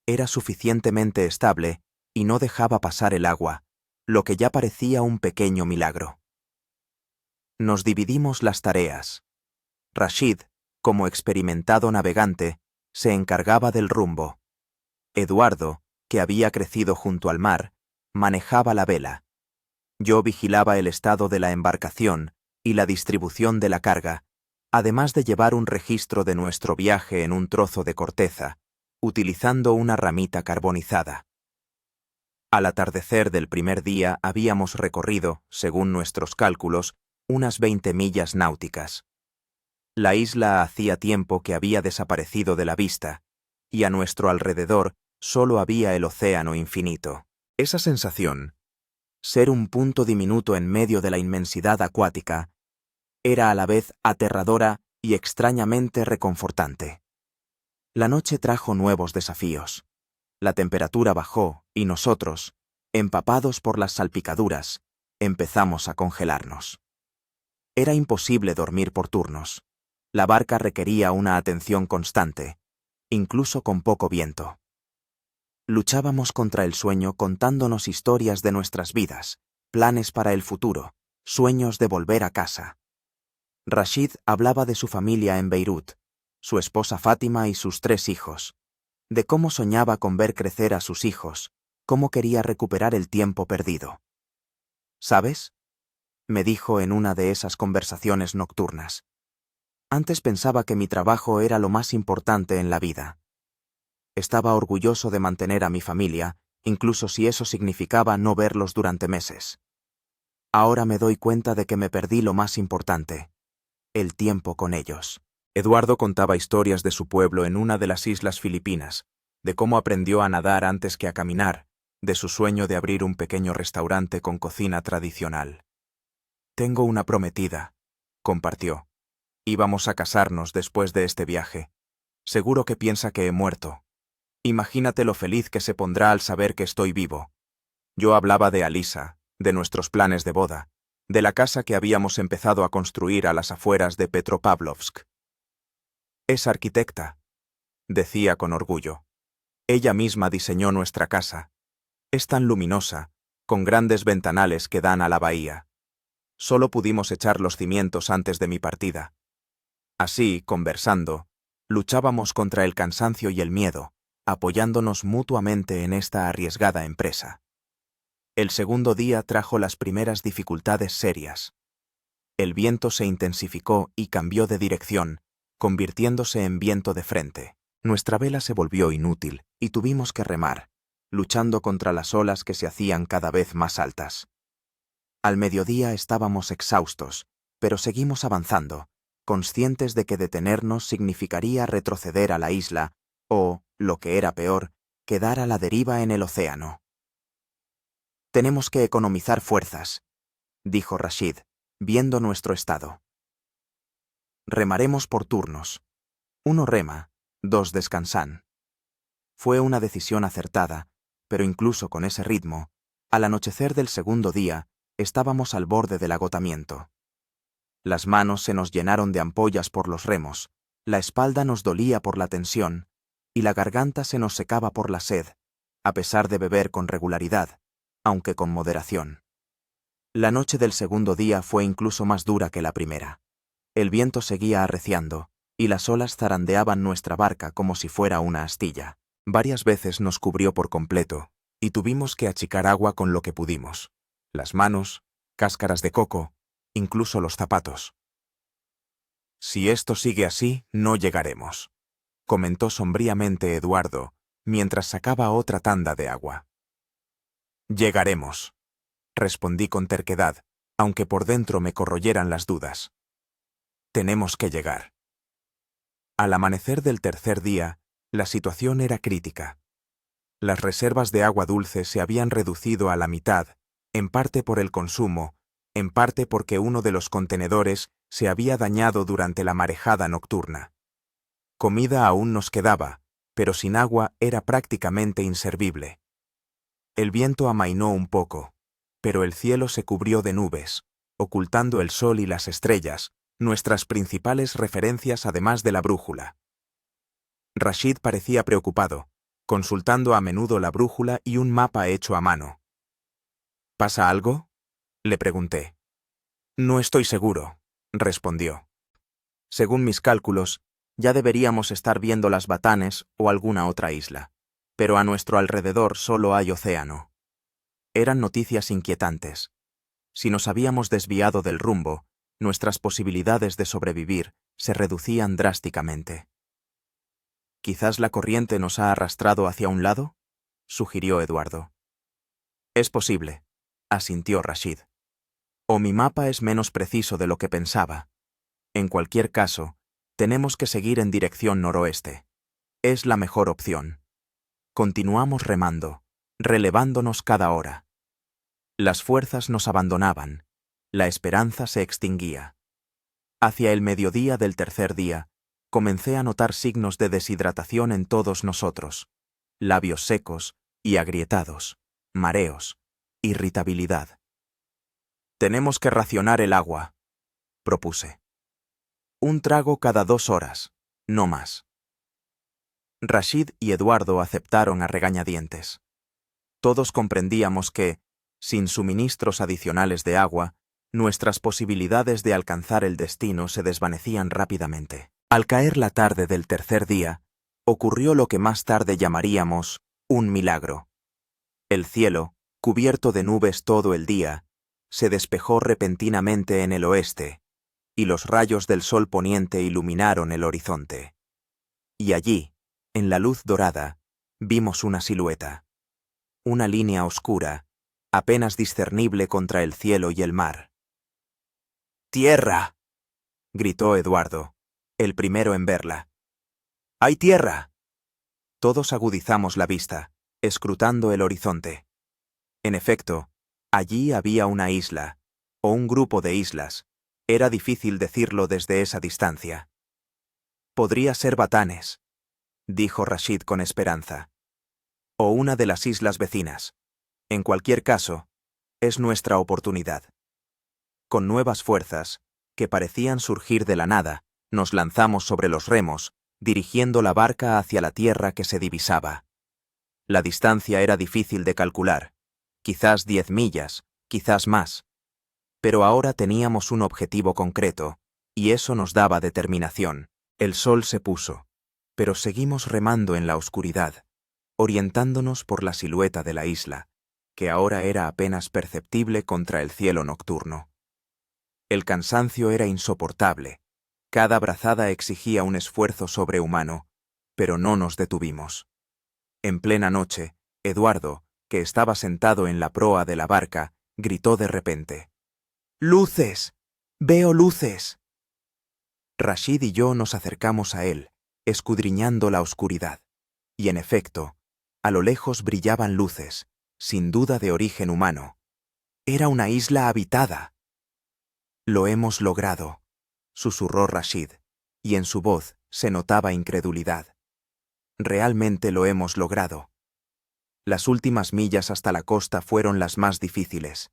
Era suficientemente estable y no dejaba pasar el agua, lo que ya parecía un pequeño milagro. Nos dividimos las tareas. Rashid, como experimentado navegante, se encargaba del rumbo. Eduardo, que había crecido junto al mar, manejaba la vela. Yo vigilaba el estado de la embarcación y la distribución de la carga, además de llevar un registro de nuestro viaje en un trozo de corteza, utilizando una ramita carbonizada. Al atardecer del primer día habíamos recorrido, según nuestros cálculos, unas 20 millas náuticas. La isla hacía tiempo que había desaparecido de la vista, y a nuestro alrededor solo había el océano infinito. Esa sensación, ser un punto diminuto en medio de la inmensidad acuática, era a la vez aterradora y extrañamente reconfortante. La noche trajo nuevos desafíos. La temperatura bajó y nosotros, empapados por las salpicaduras, empezamos a congelarnos. Era imposible dormir por turnos. La barca requería una atención constante, incluso con poco viento. Luchábamos contra el sueño contándonos historias de nuestras vidas, planes para el futuro, sueños de volver a casa. Rashid hablaba de su familia en Beirut, su esposa Fátima y sus 3 hijos, de cómo soñaba con ver crecer a sus hijos, cómo quería recuperar el tiempo perdido. ¿Sabes?, me dijo en una de esas conversaciones nocturnas. Antes pensaba que mi trabajo era lo más importante en la vida. Estaba orgulloso de mantener a mi familia, incluso si eso significaba no verlos durante meses. Ahora me doy cuenta de que me perdí lo más importante, el tiempo con ellos. Eduardo contaba historias de su pueblo en una de las islas filipinas, de cómo aprendió a nadar antes que a caminar, de su sueño de abrir un pequeño restaurante con cocina tradicional. «Tengo una prometida», compartió. «Íbamos a casarnos después de este viaje. Seguro que piensa que he muerto. Imagínate lo feliz que se pondrá al saber que estoy vivo». Yo hablaba de Alisa, de nuestros planes de boda, de la casa que habíamos empezado a construir a las afueras de Petropavlovsk. «Es arquitecta», decía con orgullo. «Ella misma diseñó nuestra casa. Es tan luminosa, con grandes ventanales que dan a la bahía. Solo pudimos echar los cimientos antes de mi partida». Así, conversando, luchábamos contra el cansancio y el miedo, apoyándonos mutuamente en esta arriesgada empresa. El segundo día trajo las primeras dificultades serias. El viento se intensificó y cambió de dirección, convirtiéndose en viento de frente. Nuestra vela se volvió inútil y tuvimos que remar, luchando contra las olas que se hacían cada vez más altas. Al mediodía estábamos exhaustos, pero seguimos avanzando, conscientes de que detenernos significaría retroceder a la isla o, lo que era peor, quedar a la deriva en el océano. «Tenemos que economizar fuerzas», dijo Rashid, viendo nuestro estado. «Remaremos por turnos. 1 rema, 2 descansan». Fue una decisión acertada, pero incluso con ese ritmo, al anochecer del segundo día, estábamos al borde del agotamiento. Las manos se nos llenaron de ampollas por los remos, la espalda nos dolía por la tensión, y la garganta se nos secaba por la sed, a pesar de beber con regularidad, aunque con moderación. La noche del segundo día fue incluso más dura que la primera. El viento seguía arreciando, y las olas zarandeaban nuestra barca como si fuera una astilla. Varias veces nos cubrió por completo, y tuvimos que achicar agua con lo que pudimos. Las manos, cáscaras de coco, incluso los zapatos. «Si esto sigue así, no llegaremos», comentó sombríamente Eduardo, mientras sacaba otra tanda de agua. «Llegaremos», respondí con terquedad, aunque por dentro me corroyeran las dudas. «Tenemos que llegar». Al amanecer del tercer día, la situación era crítica. Las reservas de agua dulce se habían reducido a la mitad, en parte por el consumo, en parte porque uno de los contenedores se había dañado durante la marejada nocturna. Comida aún nos quedaba, pero sin agua era prácticamente inservible. El viento amainó un poco, pero el cielo se cubrió de nubes, ocultando el sol y las estrellas, nuestras principales referencias además de la brújula. Rashid parecía preocupado, consultando a menudo la brújula y un mapa hecho a mano. «¿Pasa algo?», le pregunté. «No estoy seguro», respondió. «Según mis cálculos, ya deberíamos estar viendo las Batanes o alguna otra isla, pero a nuestro alrededor solo hay océano». Eran noticias inquietantes. Si nos habíamos desviado del rumbo, nuestras posibilidades de sobrevivir se reducían drásticamente. «¿Quizás la corriente nos ha arrastrado hacia un lado?», sugirió Eduardo. «Es posible», asintió Rashid. «O mi mapa es menos preciso de lo que pensaba. En cualquier caso, tenemos que seguir en dirección noroeste. Es la mejor opción». Continuamos remando, relevándonos cada hora. Las fuerzas nos abandonaban, la esperanza se extinguía. Hacia el mediodía del tercer día, comencé a notar signos de deshidratación en todos nosotros: labios secos y agrietados, mareos, irritabilidad. «Tenemos que racionar el agua», propuse. «Un trago cada 2 horas, no más». Rashid y Eduardo aceptaron a regañadientes. Todos comprendíamos que, sin suministros adicionales de agua, nuestras posibilidades de alcanzar el destino se desvanecían rápidamente. Al caer la tarde del tercer día, ocurrió lo que más tarde llamaríamos un milagro. El cielo, cubierto de nubes todo el día, se despejó repentinamente en el oeste, y los rayos del sol poniente iluminaron el horizonte. Y allí, en la luz dorada, vimos una silueta. Una línea oscura, apenas discernible contra el cielo y el mar. «¡Tierra!», gritó Eduardo, el primero en verla. «¡Hay tierra!». Todos agudizamos la vista, escrutando el horizonte. En efecto, allí había una isla, o un grupo de islas. Era difícil decirlo desde esa distancia. «Podría ser Batanes», dijo Rashid con esperanza. «O una de las islas vecinas. En cualquier caso, es nuestra oportunidad». Con nuevas fuerzas, que parecían surgir de la nada, nos lanzamos sobre los remos, dirigiendo la barca hacia la tierra que se divisaba. La distancia era difícil de calcular, quizás 10 millas, quizás más. Pero ahora teníamos un objetivo concreto, y eso nos daba determinación. El sol se puso, pero seguimos remando en la oscuridad, orientándonos por la silueta de la isla, que ahora era apenas perceptible contra el cielo nocturno. El cansancio era insoportable. Cada brazada exigía un esfuerzo sobrehumano, pero no nos detuvimos. En plena noche, Eduardo, que estaba sentado en la proa de la barca, gritó de repente: «¡Luces! ¡Veo luces!». Rashid y yo nos acercamos a él, escudriñando la oscuridad. Y en efecto, a lo lejos brillaban luces, sin duda de origen humano. Era una isla habitada. «Lo hemos logrado», susurró Rashid, y en su voz se notaba incredulidad. «Realmente lo hemos logrado». Las últimas millas hasta la costa fueron las más difíciles.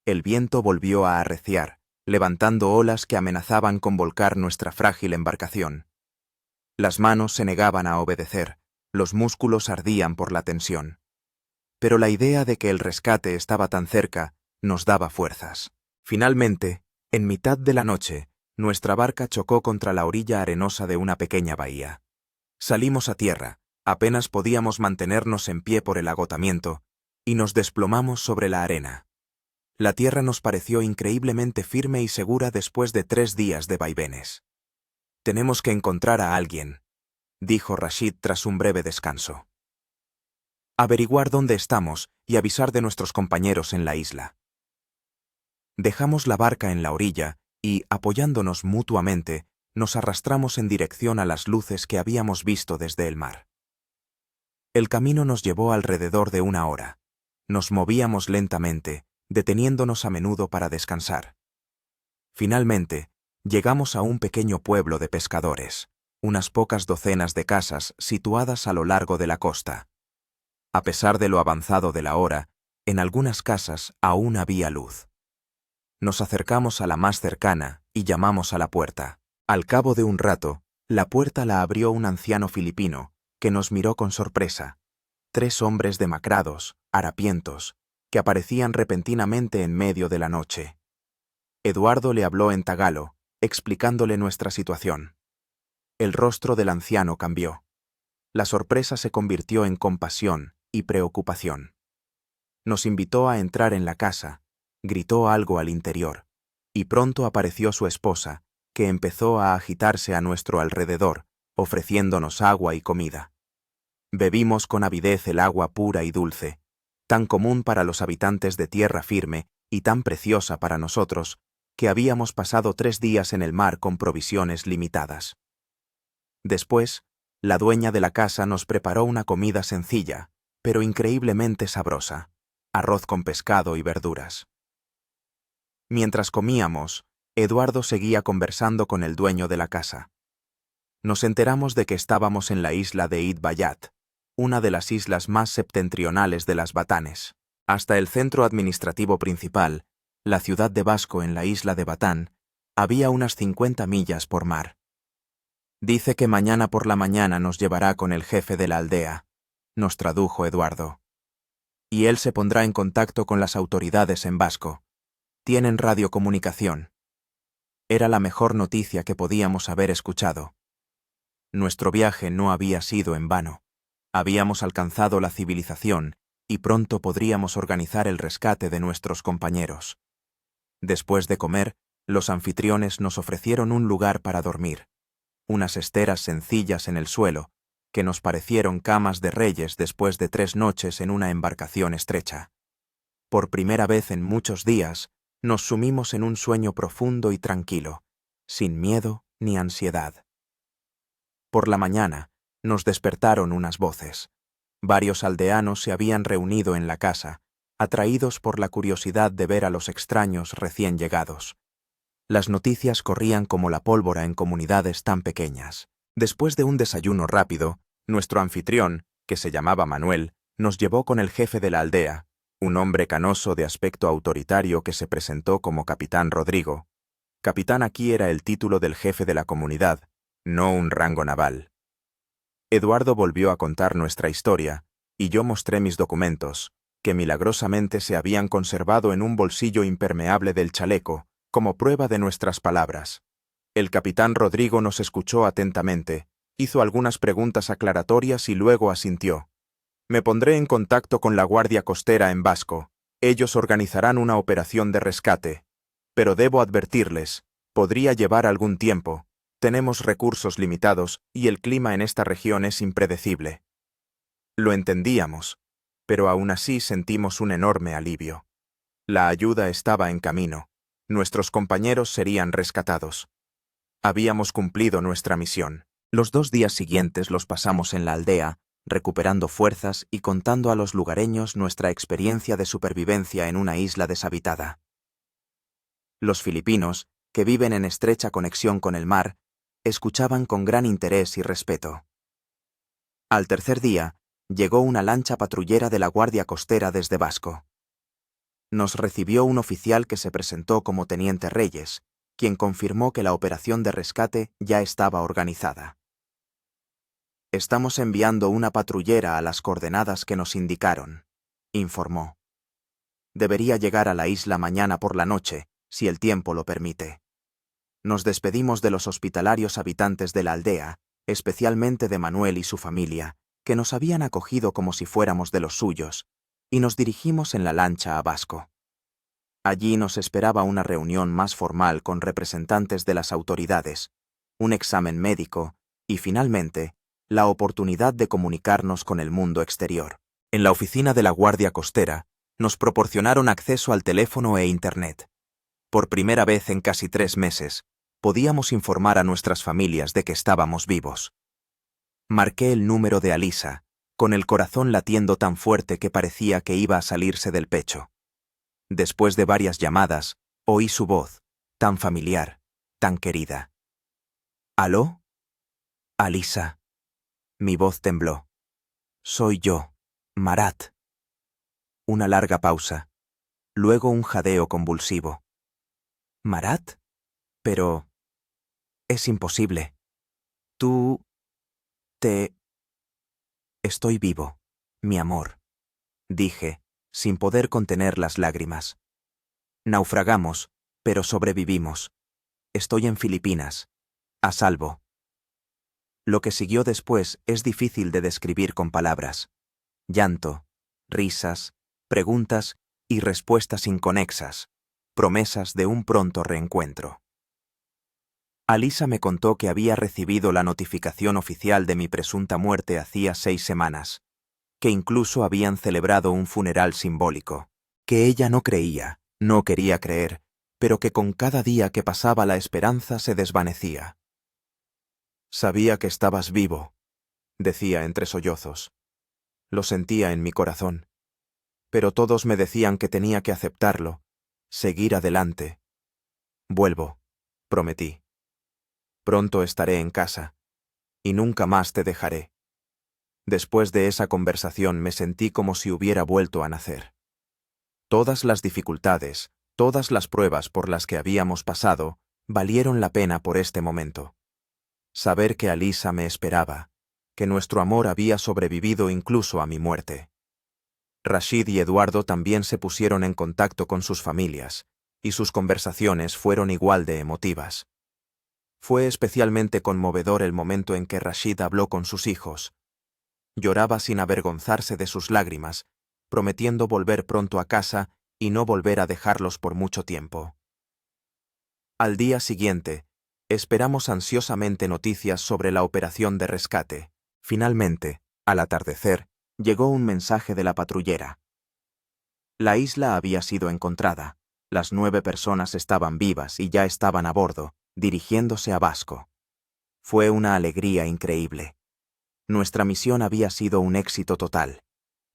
El viento volvió a arreciar, levantando olas que amenazaban con volcar nuestra frágil embarcación. Las manos se negaban a obedecer, los músculos ardían por la tensión. Pero la idea de que el rescate estaba tan cerca nos daba fuerzas. Finalmente, en mitad de la noche, nuestra barca chocó contra la orilla arenosa de una pequeña bahía. Salimos a tierra, apenas podíamos mantenernos en pie por el agotamiento, y nos desplomamos sobre la arena. La tierra nos pareció increíblemente firme y segura después de 3 días de vaivenes. «Tenemos que encontrar a alguien», dijo Rashid tras un breve descanso. «Averiguar dónde estamos y avisar de nuestros compañeros en la isla». Dejamos la barca en la orilla y, apoyándonos mutuamente, nos arrastramos en dirección a las luces que habíamos visto desde el mar. El camino nos llevó alrededor de 1 hora. Nos movíamos lentamente, deteniéndonos a menudo para descansar. Finalmente, llegamos a un pequeño pueblo de pescadores, unas pocas docenas de casas situadas a lo largo de la costa. A pesar de lo avanzado de la hora, en algunas casas aún había luz. Nos acercamos a la más cercana y llamamos a la puerta. Al cabo de un rato, la puerta la abrió un anciano filipino, que nos miró con sorpresa. 3 hombres demacrados, harapientos, que aparecían repentinamente en medio de la noche. Eduardo le habló en tagalo, explicándole nuestra situación. El rostro del anciano cambió. La sorpresa se convirtió en compasión y preocupación. Nos invitó a entrar en la casa, gritó algo al interior, y pronto apareció su esposa, que empezó a agitarse a nuestro alrededor, ofreciéndonos agua y comida. Bebimos con avidez el agua pura y dulce, tan común para los habitantes de tierra firme y tan preciosa para nosotros, que habíamos pasado 3 días en el mar con provisiones limitadas. Después, la dueña de la casa nos preparó una comida sencilla, pero increíblemente sabrosa, arroz con pescado y verduras. Mientras comíamos, Eduardo seguía conversando con el dueño de la casa. Nos enteramos de que estábamos en la isla de Id Bayat, una de las islas más septentrionales de las Batanes. Hasta el centro administrativo principal, la ciudad de Basco en la isla de Batán, había unas 50 millas por mar. «Dice que mañana por la mañana nos llevará con el jefe de la aldea», nos tradujo Eduardo. «Y él se pondrá en contacto con las autoridades en Basco. Tienen radiocomunicación». Era la mejor noticia que podíamos haber escuchado. Nuestro viaje no había sido en vano. Habíamos alcanzado la civilización y pronto podríamos organizar el rescate de nuestros compañeros. Después de comer, los anfitriones nos ofrecieron un lugar para dormir, unas esteras sencillas en el suelo, que nos parecieron camas de reyes después de 3 noches en una embarcación estrecha. Por primera vez en muchos días, nos sumimos en un sueño profundo y tranquilo, sin miedo ni ansiedad. Por la mañana, nos despertaron unas voces. Varios aldeanos se habían reunido en la casa, atraídos por la curiosidad de ver a los extraños recién llegados. Las noticias corrían como la pólvora en comunidades tan pequeñas. Después de un desayuno rápido, nuestro anfitrión, que se llamaba Manuel, nos llevó con el jefe de la aldea, un hombre canoso de aspecto autoritario que se presentó como Capitán Rodrigo. Capitán aquí era el título del jefe de la comunidad, no un rango naval. Eduardo volvió a contar nuestra historia, y yo mostré mis documentos, que milagrosamente se habían conservado en un bolsillo impermeable del chaleco, como prueba de nuestras palabras. El capitán Rodrigo nos escuchó atentamente, hizo algunas preguntas aclaratorias y luego asintió. «Me pondré en contacto con la Guardia Costera en Basco. Ellos organizarán una operación de rescate. Pero debo advertirles, podría llevar algún tiempo. Tenemos recursos limitados y el clima en esta región es impredecible». Lo entendíamos, pero aún así sentimos un enorme alivio. La ayuda estaba en camino. Nuestros compañeros serían rescatados. Habíamos cumplido nuestra misión. Los 2 días siguientes los pasamos en la aldea, recuperando fuerzas y contando a los lugareños nuestra experiencia de supervivencia en una isla deshabitada. Los filipinos, que viven en estrecha conexión con el mar, escuchaban con gran interés y respeto. Al tercer día, llegó una lancha patrullera de la Guardia Costera desde Basco. Nos recibió un oficial que se presentó como Teniente Reyes, quien confirmó que la operación de rescate ya estaba organizada. «Estamos enviando una patrullera a las coordenadas que nos indicaron», informó. «Debería llegar a la isla mañana por la noche, si el tiempo lo permite». Nos despedimos de los hospitalarios habitantes de la aldea, especialmente de Manuel y su familia, que nos habían acogido como si fuéramos de los suyos, y nos dirigimos en la lancha a Basco. Allí nos esperaba una reunión más formal con representantes de las autoridades, un examen médico y, finalmente, la oportunidad de comunicarnos con el mundo exterior. En la oficina de la Guardia Costera, nos proporcionaron acceso al teléfono e Internet. Por primera vez en casi 3 meses, podíamos informar a nuestras familias de que estábamos vivos. Marqué el número de Alisa, con el corazón latiendo tan fuerte que parecía que iba a salirse del pecho. Después de varias llamadas, oí su voz, tan familiar, tan querida. ¿Aló? Alisa. Mi voz tembló. Soy yo, Marat. Una larga pausa, luego un jadeo convulsivo. ¿Marat? Pero... es imposible. Tú... Estoy vivo, mi amor, dije, sin poder contener las lágrimas. Naufragamos, pero sobrevivimos. Estoy en Filipinas, a salvo. Lo que siguió después es difícil de describir con palabras. Llanto, risas, preguntas y respuestas inconexas, promesas de un pronto reencuentro. Alisa me contó que había recibido la notificación oficial de mi presunta muerte hacía 6 semanas, que incluso habían celebrado un funeral simbólico, que ella no creía, no quería creer, pero que con cada día que pasaba la esperanza se desvanecía. «Sabía que estabas vivo», decía entre sollozos. Lo sentía en mi corazón. Pero todos me decían que tenía que aceptarlo, seguir adelante. «Vuelvo», prometí. «Pronto estaré en casa, y nunca más te dejaré». Después de esa conversación me sentí como si hubiera vuelto a nacer. Todas las dificultades, todas las pruebas por las que habíamos pasado, valieron la pena por este momento. Saber que Alisa me esperaba, que nuestro amor había sobrevivido incluso a mi muerte. Rashid y Eduardo también se pusieron en contacto con sus familias, y sus conversaciones fueron igual de emotivas. Fue especialmente conmovedor el momento en que Rashid habló con sus hijos. Lloraba sin avergonzarse de sus lágrimas, prometiendo volver pronto a casa y no volver a dejarlos por mucho tiempo. Al día siguiente, esperamos ansiosamente noticias sobre la operación de rescate. Finalmente, al atardecer, llegó un mensaje de la patrullera. La isla había sido encontrada, las 9 personas estaban vivas y ya estaban a bordo, dirigiéndose a Basco. Fue una alegría increíble. Nuestra misión había sido un éxito total.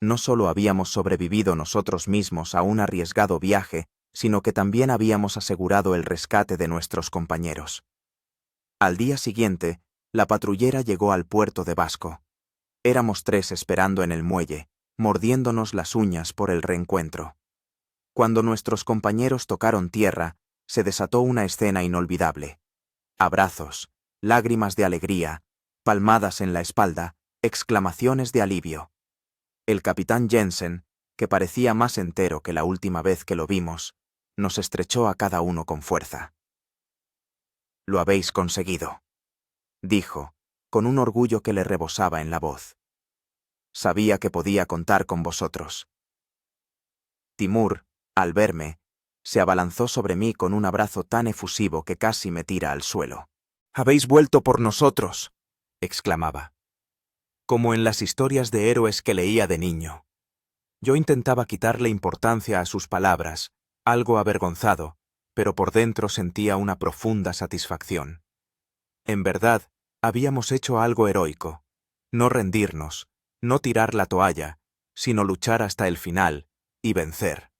No solo habíamos sobrevivido nosotros mismos a un arriesgado viaje, sino que también habíamos asegurado el rescate de nuestros compañeros. Al día siguiente, la patrullera llegó al puerto de Basco. Éramos 3 esperando en el muelle, mordiéndonos las uñas por el reencuentro. Cuando nuestros compañeros tocaron tierra, se desató una escena inolvidable. Abrazos, lágrimas de alegría, palmadas en la espalda, exclamaciones de alivio. El capitán Jensen, que parecía más entero que la última vez que lo vimos, nos estrechó a cada uno con fuerza. «Lo habéis conseguido», dijo, con un orgullo que le rebosaba en la voz. «Sabía que podía contar con vosotros». Timur, al verme, se abalanzó sobre mí con un abrazo tan efusivo que casi me tira al suelo. «¡Habéis vuelto por nosotros!», exclamaba. Como en las historias de héroes que leía de niño. Yo intentaba quitarle importancia a sus palabras, algo avergonzado, pero por dentro sentía una profunda satisfacción. En verdad, habíamos hecho algo heroico. No rendirnos, No tirar la toalla, sino luchar hasta el final y vencer.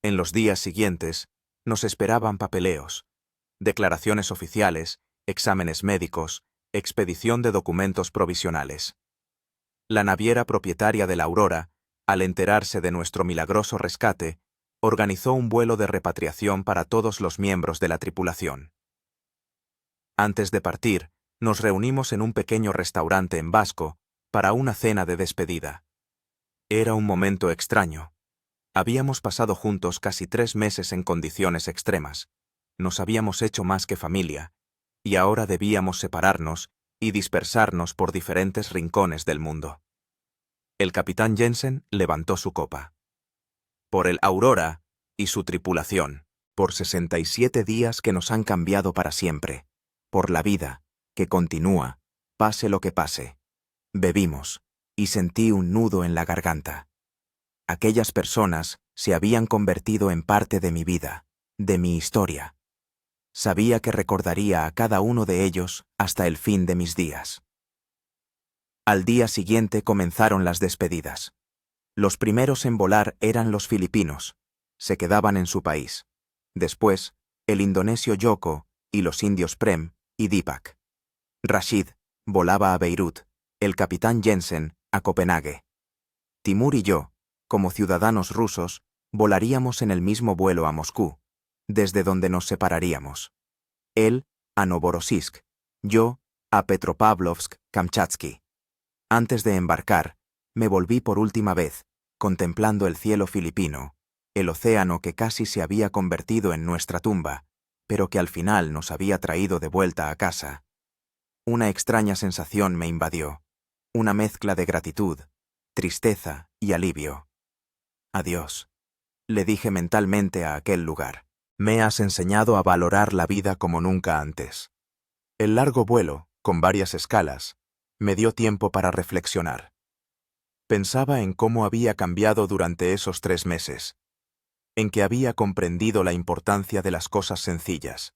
En los días siguientes, nos esperaban papeleos, declaraciones oficiales, exámenes médicos, expedición de documentos provisionales. La naviera propietaria de la Aurora, al enterarse de nuestro milagroso rescate, organizó un vuelo de repatriación para todos los miembros de la tripulación. Antes de partir, nos reunimos en un pequeño restaurante en Vasco para una cena de despedida. Era un momento extraño. Habíamos pasado juntos casi 3 meses en condiciones extremas. Nos habíamos hecho más que familia, y ahora debíamos separarnos y dispersarnos por diferentes rincones del mundo. El capitán Jensen levantó su copa. Por el Aurora y su tripulación, por 67 días que nos han cambiado para siempre, por la vida, que continúa, pase lo que pase. Bebimos, y sentí un nudo en la garganta. Aquellas personas se habían convertido en parte de mi vida, de mi historia. Sabía que recordaría a cada uno de ellos hasta el fin de mis días. Al día siguiente comenzaron las despedidas. Los primeros en volar eran los filipinos. Se quedaban en su país. Después, el indonesio Yoko y los indios Prem y Deepak. Rashid volaba a Beirut, el capitán Jensen a Copenhague. Timur y yo, como ciudadanos rusos, volaríamos en el mismo vuelo a Moscú, desde donde nos separaríamos. Él a Novorossiysk, yo a Petropavlovsk-Kamchatsky. Antes de embarcar, me volví por última vez, contemplando el cielo filipino, el océano que casi se había convertido en nuestra tumba, pero que al final nos había traído de vuelta a casa. Una extraña sensación me invadió, una mezcla de gratitud, tristeza y alivio. Adiós, le dije mentalmente a aquel lugar. Me has enseñado a valorar la vida como nunca antes. El largo vuelo, con varias escalas, me dio tiempo para reflexionar. Pensaba en cómo había cambiado durante esos 3 meses, en que había comprendido la importancia de las cosas sencillas.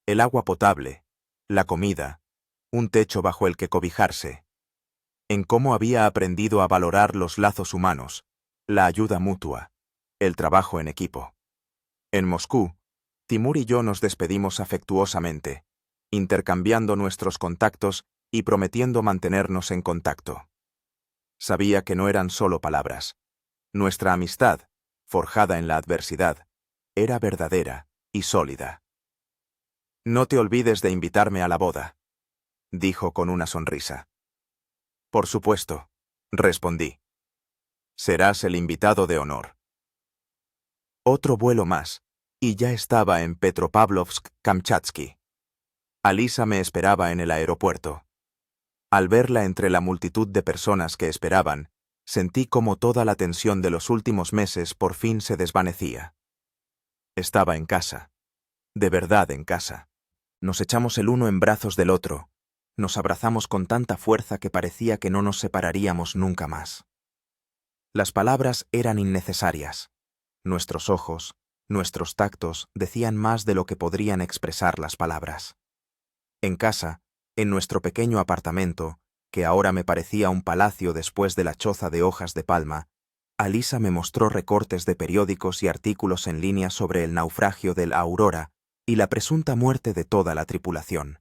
El agua potable, la comida, un techo bajo el que cobijarse. En cómo había aprendido a valorar los lazos humanos, la ayuda mutua, el trabajo en equipo. En Moscú, Timur y yo nos despedimos afectuosamente, intercambiando nuestros contactos y prometiendo mantenernos en contacto. Sabía que no eran solo palabras. Nuestra amistad, forjada en la adversidad, era verdadera y sólida. No te olvides de invitarme a la boda, dijo con una sonrisa. Por supuesto, respondí. Serás el invitado de honor. Otro vuelo más, y ya estaba en Petropavlovsk-Kamchatsky. Alisa me esperaba en el aeropuerto. Al verla entre la multitud de personas que esperaban, sentí como toda la tensión de los últimos meses por fin se desvanecía. Estaba en casa, de verdad en casa. Nos echamos el uno en brazos del otro, nos abrazamos con tanta fuerza que parecía que no nos separaríamos nunca más. Las palabras eran innecesarias. Nuestros ojos, nuestros tactos decían más de lo que podrían expresar las palabras. En casa, en nuestro pequeño apartamento, que ahora me parecía un palacio después de la choza de hojas de palma, Alisa me mostró recortes de periódicos y artículos en línea sobre el naufragio del Aurora y la presunta muerte de toda la tripulación.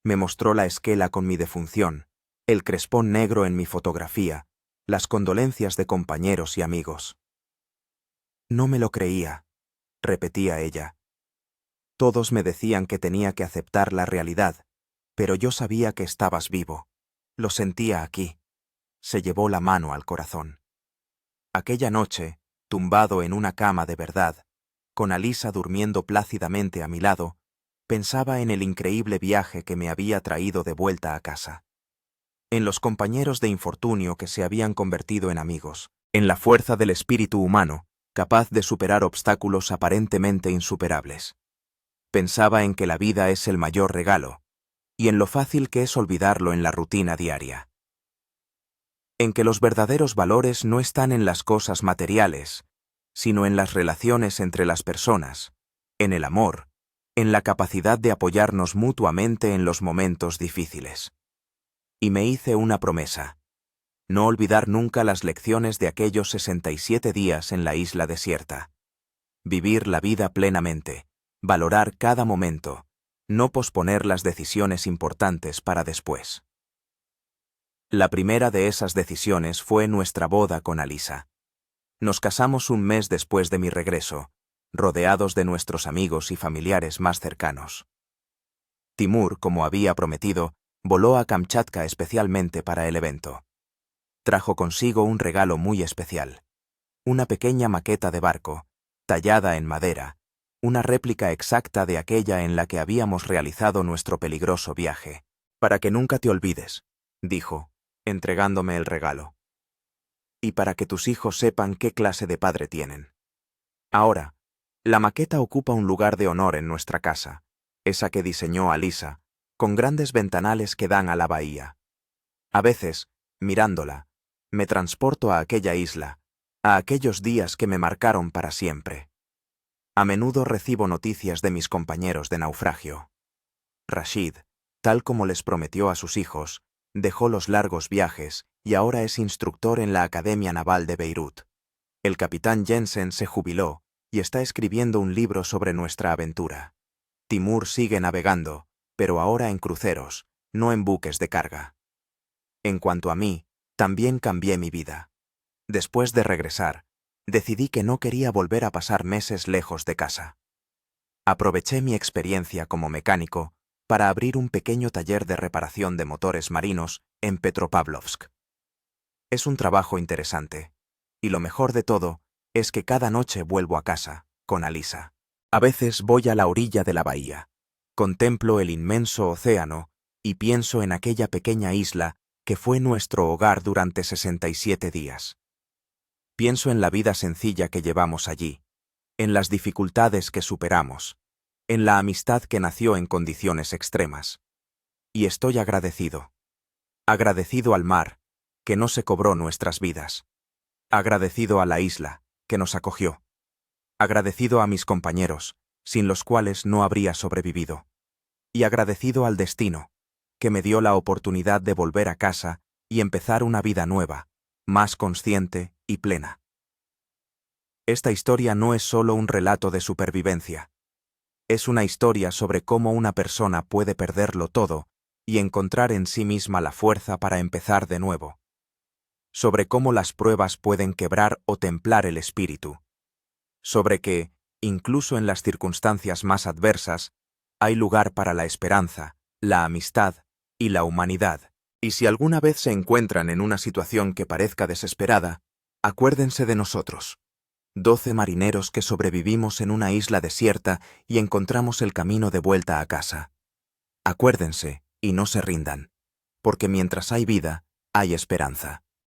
Me mostró la esquela con mi defunción, el crespón negro en mi fotografía, las condolencias de compañeros y amigos. No me lo creía, repetía ella. Todos me decían que tenía que aceptar la realidad, pero yo sabía que estabas vivo. Lo sentía aquí. Se llevó la mano al corazón. Aquella noche, tumbado en una cama de verdad, con Alisa durmiendo plácidamente a mi lado, pensaba en el increíble viaje que me había traído de vuelta a casa. En los compañeros de infortunio que se habían convertido en amigos, en la fuerza del espíritu humano, capaz de superar obstáculos aparentemente insuperables. Pensaba en que la vida es el mayor regalo, y en lo fácil que es olvidarlo en la rutina diaria. En que los verdaderos valores no están en las cosas materiales, sino en las relaciones entre las personas, en el amor, en la capacidad de apoyarnos mutuamente en los momentos difíciles. Y me hice una promesa. No olvidar nunca las lecciones de aquellos 67 días en la isla desierta. Vivir la vida plenamente, valorar cada momento, no posponer las decisiones importantes para después. La primera de esas decisiones fue nuestra boda con Alisa. Nos casamos un mes después de mi regreso, rodeados de nuestros amigos y familiares más cercanos. Timur, como había prometido, voló a Kamchatka especialmente para el evento. Trajo consigo un regalo muy especial. Una pequeña maqueta de barco, tallada en madera, una réplica exacta de aquella en la que habíamos realizado nuestro peligroso viaje. Para que nunca te olvides, dijo, entregándome el regalo. Y para que tus hijos sepan qué clase de padre tienen. Ahora, la maqueta ocupa un lugar de honor en nuestra casa, esa que diseñó Alisa, con grandes ventanales que dan a la bahía. A veces, mirándola, me transporto a aquella isla, a aquellos días que me marcaron para siempre. A menudo recibo noticias de mis compañeros de naufragio. Rashid, tal como les prometió a sus hijos, dejó los largos viajes y ahora es instructor en la Academia Naval de Beirut. El capitán Jensen se jubiló y está escribiendo un libro sobre nuestra aventura. Timur sigue navegando, pero ahora en cruceros, no en buques de carga. En cuanto a mí, también cambié mi vida. Después de regresar, decidí que no quería volver a pasar meses lejos de casa. Aproveché mi experiencia como mecánico para abrir un pequeño taller de reparación de motores marinos en Petropavlovsk. Es un trabajo interesante, y lo mejor de todo es que cada noche vuelvo a casa, con Alisa. A veces voy a la orilla de la bahía, contemplo el inmenso océano y pienso en aquella pequeña isla que fue nuestro hogar durante 67 días. Pienso en la vida sencilla que llevamos allí, en las dificultades que superamos, en la amistad que nació en condiciones extremas. Y estoy agradecido. Agradecido al mar, que no se cobró nuestras vidas. Agradecido a la isla, que nos acogió. Agradecido a mis compañeros, sin los cuales no habría sobrevivido. Y agradecido al destino, que me dio la oportunidad de volver a casa y empezar una vida nueva, más consciente y plena. Esta historia no es solo un relato de supervivencia. Es una historia sobre cómo una persona puede perderlo todo y encontrar en sí misma la fuerza para empezar de nuevo. Sobre cómo las pruebas pueden quebrar o templar el espíritu. Sobre que, incluso en las circunstancias más adversas, hay lugar para la esperanza, la amistad y la humanidad. Y si alguna vez se encuentran en una situación que parezca desesperada, acuérdense de nosotros. 12 marineros que sobrevivimos en una isla desierta y encontramos el camino de vuelta a casa. Acuérdense y no se rindan, porque mientras hay vida, hay esperanza.